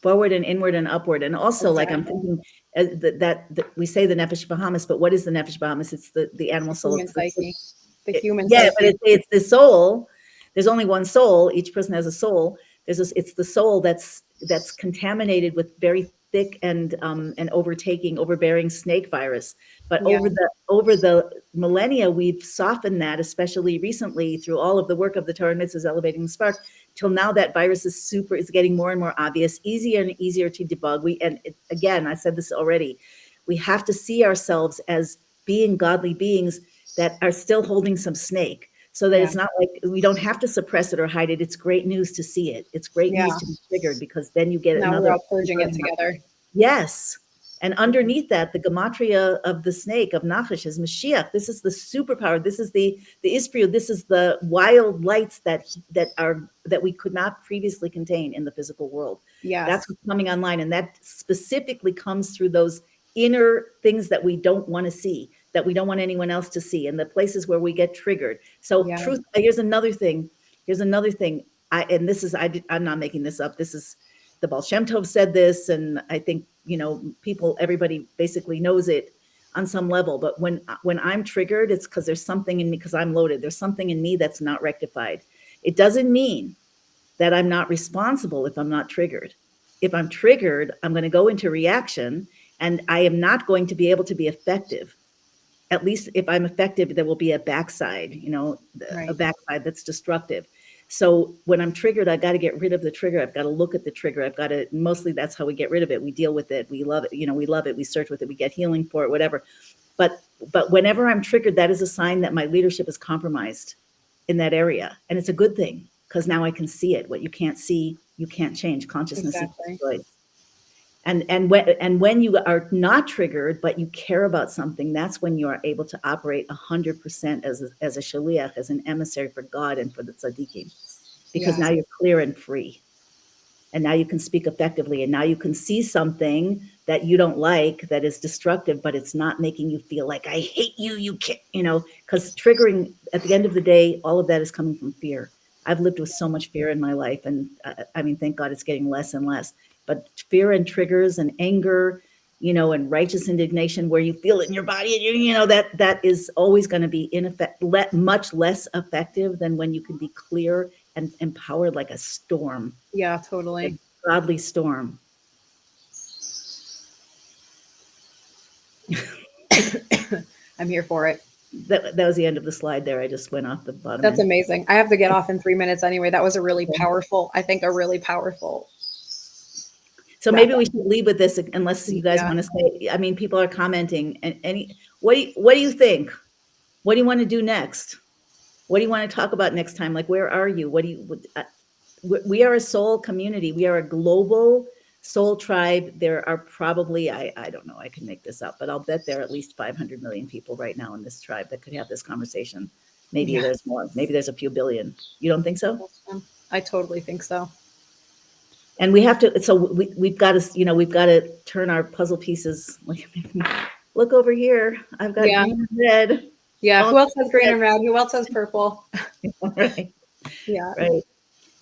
Forward and inward and upward. And also, like, I'm thinking that we say the nefesh bahamis, but what is the nefesh bahamis? It's the animal soul. Human psyche. The human psyche. But it's the soul. There's only one soul. Each person has a soul. It's the soul that's contaminated with very thick and overbearing snake virus. But over the millennia, we've softened that, especially recently through all of the work of the Torah mitzvahs, elevating the spark. Till now, that virus is getting more and more obvious, easier and easier to debug. Again, I said this already, we have to see ourselves as being godly beings that are still holding some snake. So that it's not like we don't have to suppress it or hide it. It's great news to see it. It's great news to be triggered, because then you get another. We're all purging it together. Yes. And underneath that, the gematria of the snake of Nachash is Mashiach. This is the superpower. This is the Ispriu. This is the wild lights that we could not previously contain in the physical world. Yes. That's what's coming online. And that specifically comes through those inner things that we don't want to see. that we don't want anyone else to see, and the places where we get triggered. So Yeah. truth, here's another thing. And this is, I'm not making this up. This is, the Baal Shem Tov said this, and I think, everybody basically knows it on some level. But when I'm triggered, it's because there's something in me, because I'm loaded. There's something in me that's not rectified. It doesn't mean that I'm not responsible if I'm not triggered. If I'm triggered, I'm going to go into reaction, and I am not going to be able to be effective. At least if I'm effective, there will be a backside, a Right. backside that's destructive. So when I'm triggered, I've got to get rid of the trigger. I've got to look at the trigger. Mostly that's how we get rid of it. We deal with it. We love it. We love it. We search with it. We get healing for it, whatever. But whenever I'm triggered, that is a sign that my leadership is compromised in that area. And it's a good thing, because now I can see it. What you can't see, you can't change. Consciousness is Exactly. destroyed. And when you are not triggered, but you care about something, that's when you are able to operate 100% as a shaliach, as an emissary for God and for the tzaddikim, because Yeah. now you're clear and free, and now you can speak effectively, and now you can see something that you don't like, that is destructive, but it's not making you feel like, I hate you. You can't, because triggering, at the end of the day, all of that is coming from fear. I've lived with so much fear in my life, and thank God it's getting less and less. But fear and triggers and anger, and righteous indignation, where you feel it in your body, and that is always going to be much less effective than when you can be clear and empowered like a storm, Yeah, a totally. godly storm. I'm here for it. That was the end of the slide there. I just went off the bottom That's end. amazing. I have to get off in 3 minutes anyway. That was a really Okay. powerful, I think a really powerful So wrap maybe up. we should leave with this, unless you guys Yeah. want to say, people are commenting, and what do you think? What do you want to do next? What do you want to talk about next time? Like, where are you? We are a soul community. We are a global soul tribe. There are probably, I don't know, I can make this up, but I'll bet there are at least 500 million people right now in this tribe that could have this conversation. Maybe Yeah. there's more. Maybe there's a few billion. You don't think so? I totally think so. And we have to, so we've got to, we've got to turn our puzzle pieces. Look over here. I've got Yeah. green and red. Yeah. Oh, Who else has green red. and red? Who else has purple? Right, Yeah. right.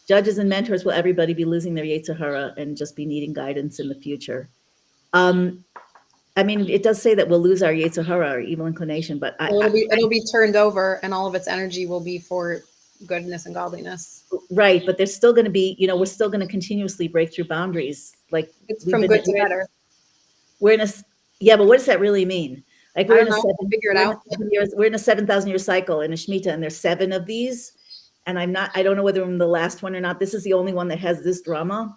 Judges and mentors, will everybody be losing their Yetzer Hara and just be needing guidance in the future? It does say that we'll lose our Yetzer Hara, our evil inclination, but Well, it'll be turned over, and all of its energy will be for goodness and godliness. right. But there's still going to be, we're still going to continuously break through boundaries. Like, It's from good to better. We're in a, yeah, but what does that really mean? Like, I don't know. Figure it out. We're in a 7,000-year cycle in a Shemitah, and there's 7 of these. And I don't know whether I'm the last one or not. This is the only one that has this drama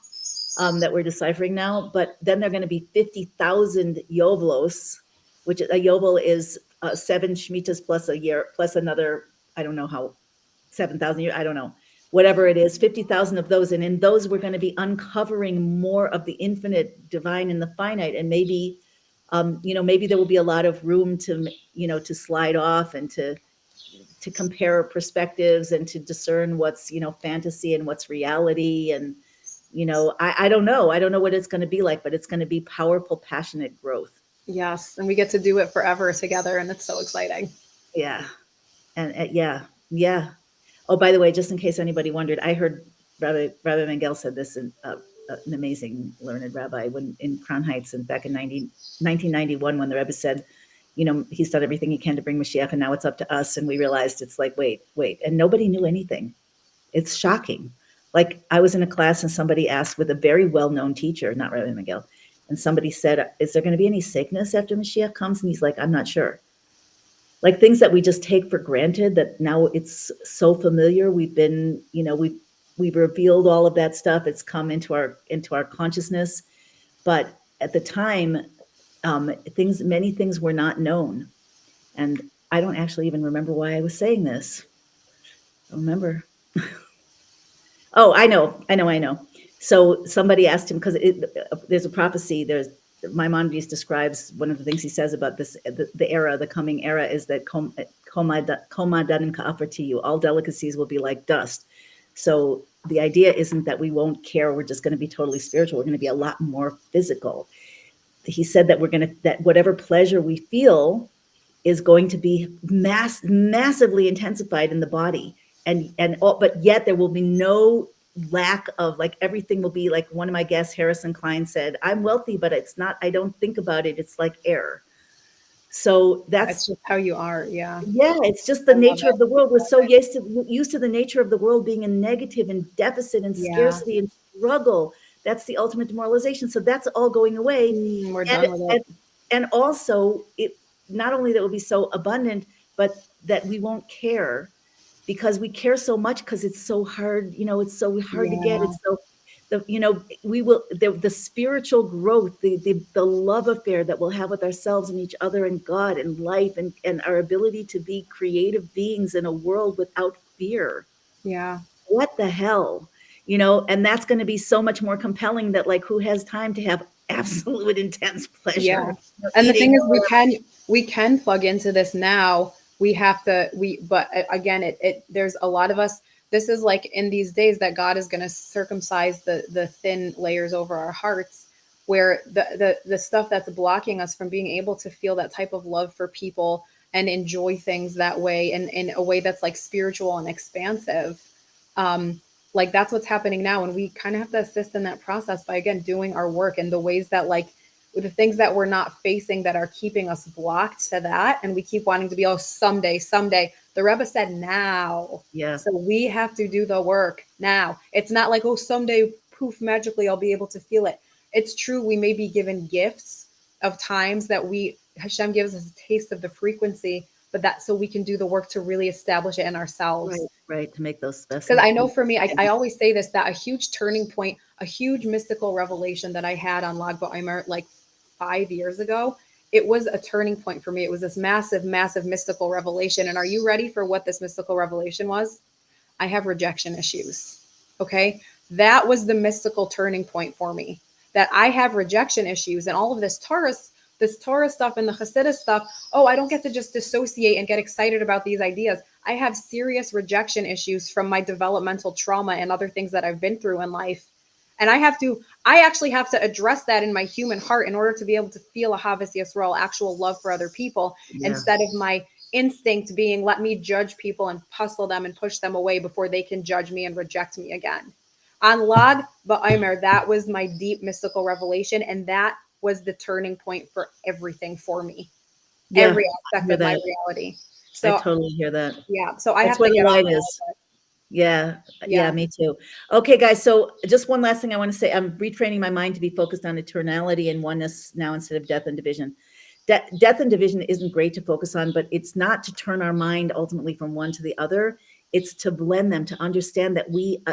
that we're deciphering now. But then they're going to be 50,000 Yovlos, which a Yovel is 7 Shemitahs plus a year, plus another, I don't know how, 7,000 years, I don't know, whatever it is, 50,000 of those. And in those, we're going to be uncovering more of the infinite divine and the finite. And maybe, maybe there will be a lot of room to, to slide off and to compare perspectives and to discern what's, fantasy and what's reality. And, I don't know. I don't know what it's going to be like, but it's going to be powerful, passionate growth. Yes, and we get to do it forever together, and it's so exciting. Yeah. And yeah. Oh, by the way, just in case anybody wondered, I heard Rabbi Mengel said this, in an amazing learned rabbi, when in Crown Heights, and back in 1991, when the Rebbe said, he's done everything he can to bring Mashiach, and now it's up to us. And we realized it's like, wait, and nobody knew anything. It's shocking. Like, I was in a class and somebody asked, with a very well-known teacher, not Rabbi Mengel, and somebody said, is there going to be any sickness after Mashiach comes? And he's like, I'm not sure. Like, things that we just take for granted, that now it's so familiar. We've been, we've revealed all of that stuff. It's come into our consciousness. But at the time, many things were not known. And I don't actually even remember why I was saying this. I don't remember. Oh, I know. So somebody asked him, because there's a prophecy. Maimonides describes, one of the things he says about this, the era, the coming era, is that koma danim ka'afar to you. All delicacies will be like dust. So the idea isn't that we won't care. We're just going to be totally spiritual. We're going to be a lot more physical. He said that that whatever pleasure we feel is going to be massively intensified in the body, and all, but yet there will be no lack of, like, everything will be like one of my guests, Harrison Klein, said, I'm wealthy, but it's not, I don't think about it, it's like air. So It's that's, just how you are. Yeah. yeah, it's just I the love nature it. of the world. We're so used to the nature of the world being in negative and deficit and Yeah. scarcity and struggle. That's the ultimate demoralization. So that's all going away. We're And done with and, it. and also, it not only that will be so abundant, but that we won't care, because we care so much, because it's so hard, it's so hard to get. Yeah. It's so, we will, the spiritual growth, the love affair that we'll have with ourselves and each other and God and life, and our ability to be creative beings in a world without fear. Yeah. What the hell? And that's going to be so much more compelling, that, like, who has time to have absolute intense Yeah. pleasure, And the eating thing is, or we can plug into this now. We have to but again, there's a lot of us. This is like in these days that God is going to circumcise the thin layers over our hearts, where the stuff that's blocking us from being able to feel that type of love for people and enjoy things that way, and in a way that's like spiritual and expansive. Like that's what's happening now, and we kind of have to assist in that process by, again, doing our work in the ways that, like, with the things that we're not facing that are keeping us blocked to that, and we keep wanting to be, oh, someday. The Rebbe said now. yeah, So we have to do the work now. It's not like, oh, someday, poof, magically I'll be able to feel it. It's true, we may be given gifts of times that Hashem gives us a taste of the frequency, but that so we can do the work to really establish it in ourselves. right, to make those Because special. I know for me, I always say this, that a huge turning point, a huge mystical revelation that I had on Lag BaOmer like 5 years ago, it was a turning point for me. It was this massive, massive mystical revelation. And are you ready for what this mystical revelation was? I have rejection issues. Okay. That was the mystical turning point for me, that I have rejection issues, and all of this Torah stuff and the Hasidic stuff. Oh, I don't get to just dissociate and get excited about these ideas. I have serious rejection issues from my developmental trauma and other things that I've been through in life. And I actually have to address that in my human heart in order to be able to feel a Havas Yisrael, actual love for other people, Yeah, instead of my instinct being, let me judge people and puzzle them and push them away before they can judge me and reject me again. On Lag BaOmer, that was my deep mystical revelation, and that was the turning point for everything for me, yeah, every I aspect hear of my that. reality. I So totally hear that. yeah, so I That's have where to the get on light that. is. Yeah, yeah, Yeah, me too. Okay, guys, so just one last thing I want to say. I'm retraining my mind to be focused on eternality and oneness now, instead of death and division. Death and division isn't great to focus on, but it's not to turn our mind ultimately from one to the other. It's to blend them, to understand that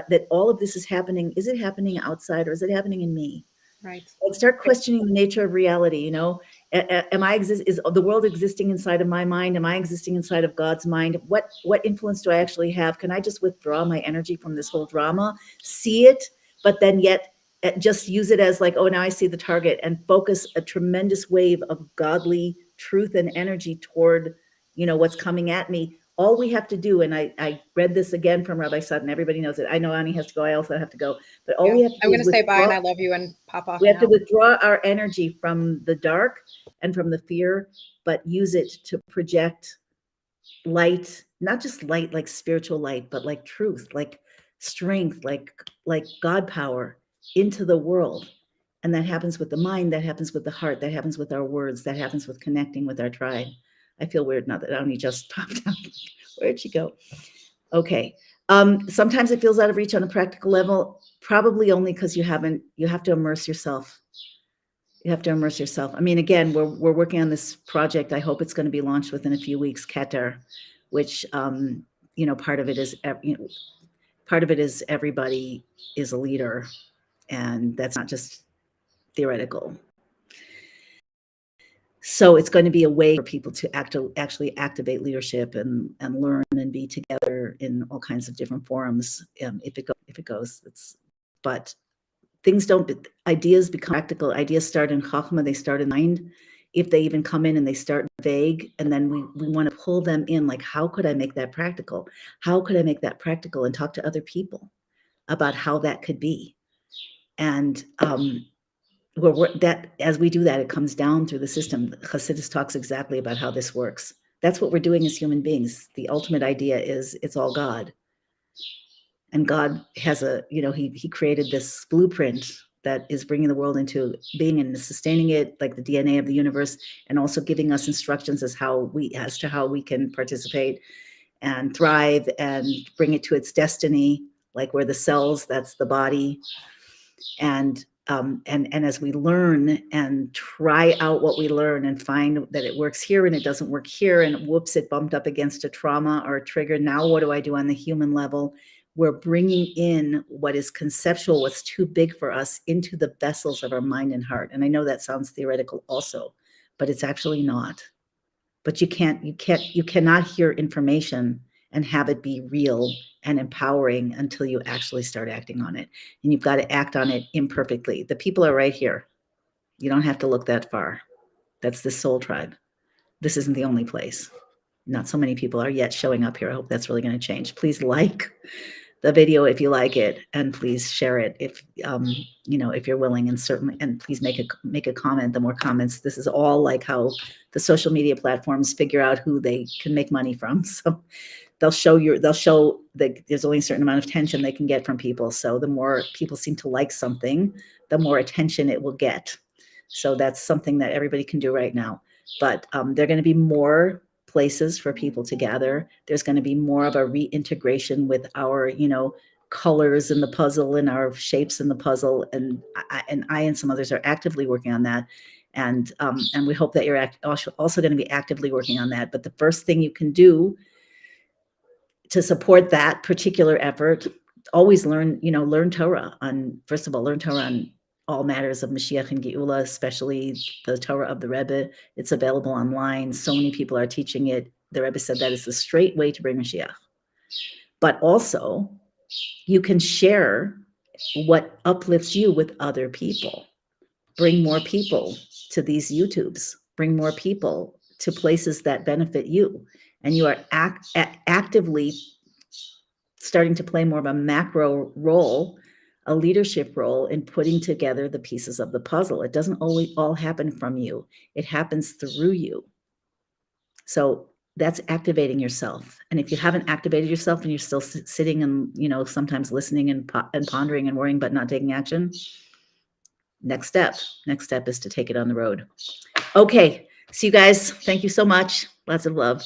that all of this is happening. Is it happening outside, or is it happening in me? right. Like, start questioning the nature of reality. Am I exist? Is the world existing inside of my mind? Am I existing inside of God's mind? What influence do I actually have? Can I just withdraw my energy from this whole drama, see it, but then yet just use it as, like, oh, now I see the target, and focus a tremendous wave of godly truth and energy toward, what's coming at me. All we have to do, and I read this again from Rabbi Sutton. Everybody knows it. I know Ani has to go. I also have to go. But all Yeah, we have to I'm do is gonna say bye withdraw. and I love you and pop off We have to now. withdraw our energy from the dark and from the fear, but use it to project light, not just light like spiritual light, but like truth, like strength, like God power into the world. And that happens with the mind, that happens with the heart, that happens with our words, that happens with connecting with our tribe. I feel weird now that Oni just popped out. Where'd she go? Okay. Sometimes it feels out of reach on a practical level, probably only because you have to immerse yourself. You have to immerse yourself. I mean, again, we're working on this project. I hope it's going to be launched within a few weeks, Keter, which, part of it is, part of it is everybody is a leader, and that's not just theoretical. So it's going to be a way for people to actually activate leadership and learn and be together in all kinds of different forums. If it goes, but things don't, ideas become practical. Ideas start in chachma, they start in mind. If they even come in and they start vague, and then we want to pull them in, like, how could I make that practical? How could I make that practical? And talk to other people about how that could be. And that as we do that, it comes down through the system. Hasidus talks exactly about how this works. That's what we're doing as human beings. The ultimate idea is it's all God. And God has he created this blueprint that is bringing the world into being and sustaining it, like the DNA of the universe, and also giving us instructions as to how we can participate and thrive and bring it to its destiny, like where the cells, that's the body. And as we learn and try out what we learn and find that it works here and it doesn't work here, and whoops, it bumped up against a trauma or a trigger. Now, what do I do on the human level? We're bringing in what is conceptual, what's too big for us, into the vessels of our mind and heart. And I know that sounds theoretical also, but it's actually not. But you cannot hear information and have it be real and empowering until you actually start acting on it. And you've got to act on it imperfectly. The people are right here. You don't have to look that far. That's the soul tribe. This isn't the only place. Not so many people are yet showing up here. I hope that's really going to change. Please like the video if you like it, and please share it if if you're willing, and certainly, and please make a comment. The more comments, this is all like how the social media platforms figure out who they can make money from. So they'll show that there's only a certain amount of attention they can get from people. So the more people seem to like something, the more attention it will get. So that's something that everybody can do right now. But there are going to be more places for people to gather. There's going to be more of a reintegration with our, colors in the puzzle and our shapes in the puzzle. And I and some others are actively working on that. And we hope that you're also going to be actively working on that. But the first thing you can do to support that particular effort, always learn Torah first of all, learn Torah on all matters of Mashiach and Geula, especially the Torah of the Rebbe. It's available online. So many people are teaching it. The Rebbe said that is the straight way to bring Mashiach. But also, you can share what uplifts you with other people. Bring more people to these YouTubes. Bring more people to places that benefit you. And you are actively starting to play more of a macro role, a leadership role in putting together the pieces of the puzzle. It doesn't always all happen from you. It happens through you. So that's activating yourself. And if you haven't activated yourself and you're still sitting and, sometimes listening and pondering and worrying, but not taking action, next step is to take it on the road. Okay. See you guys. Thank you so much. Lots of love.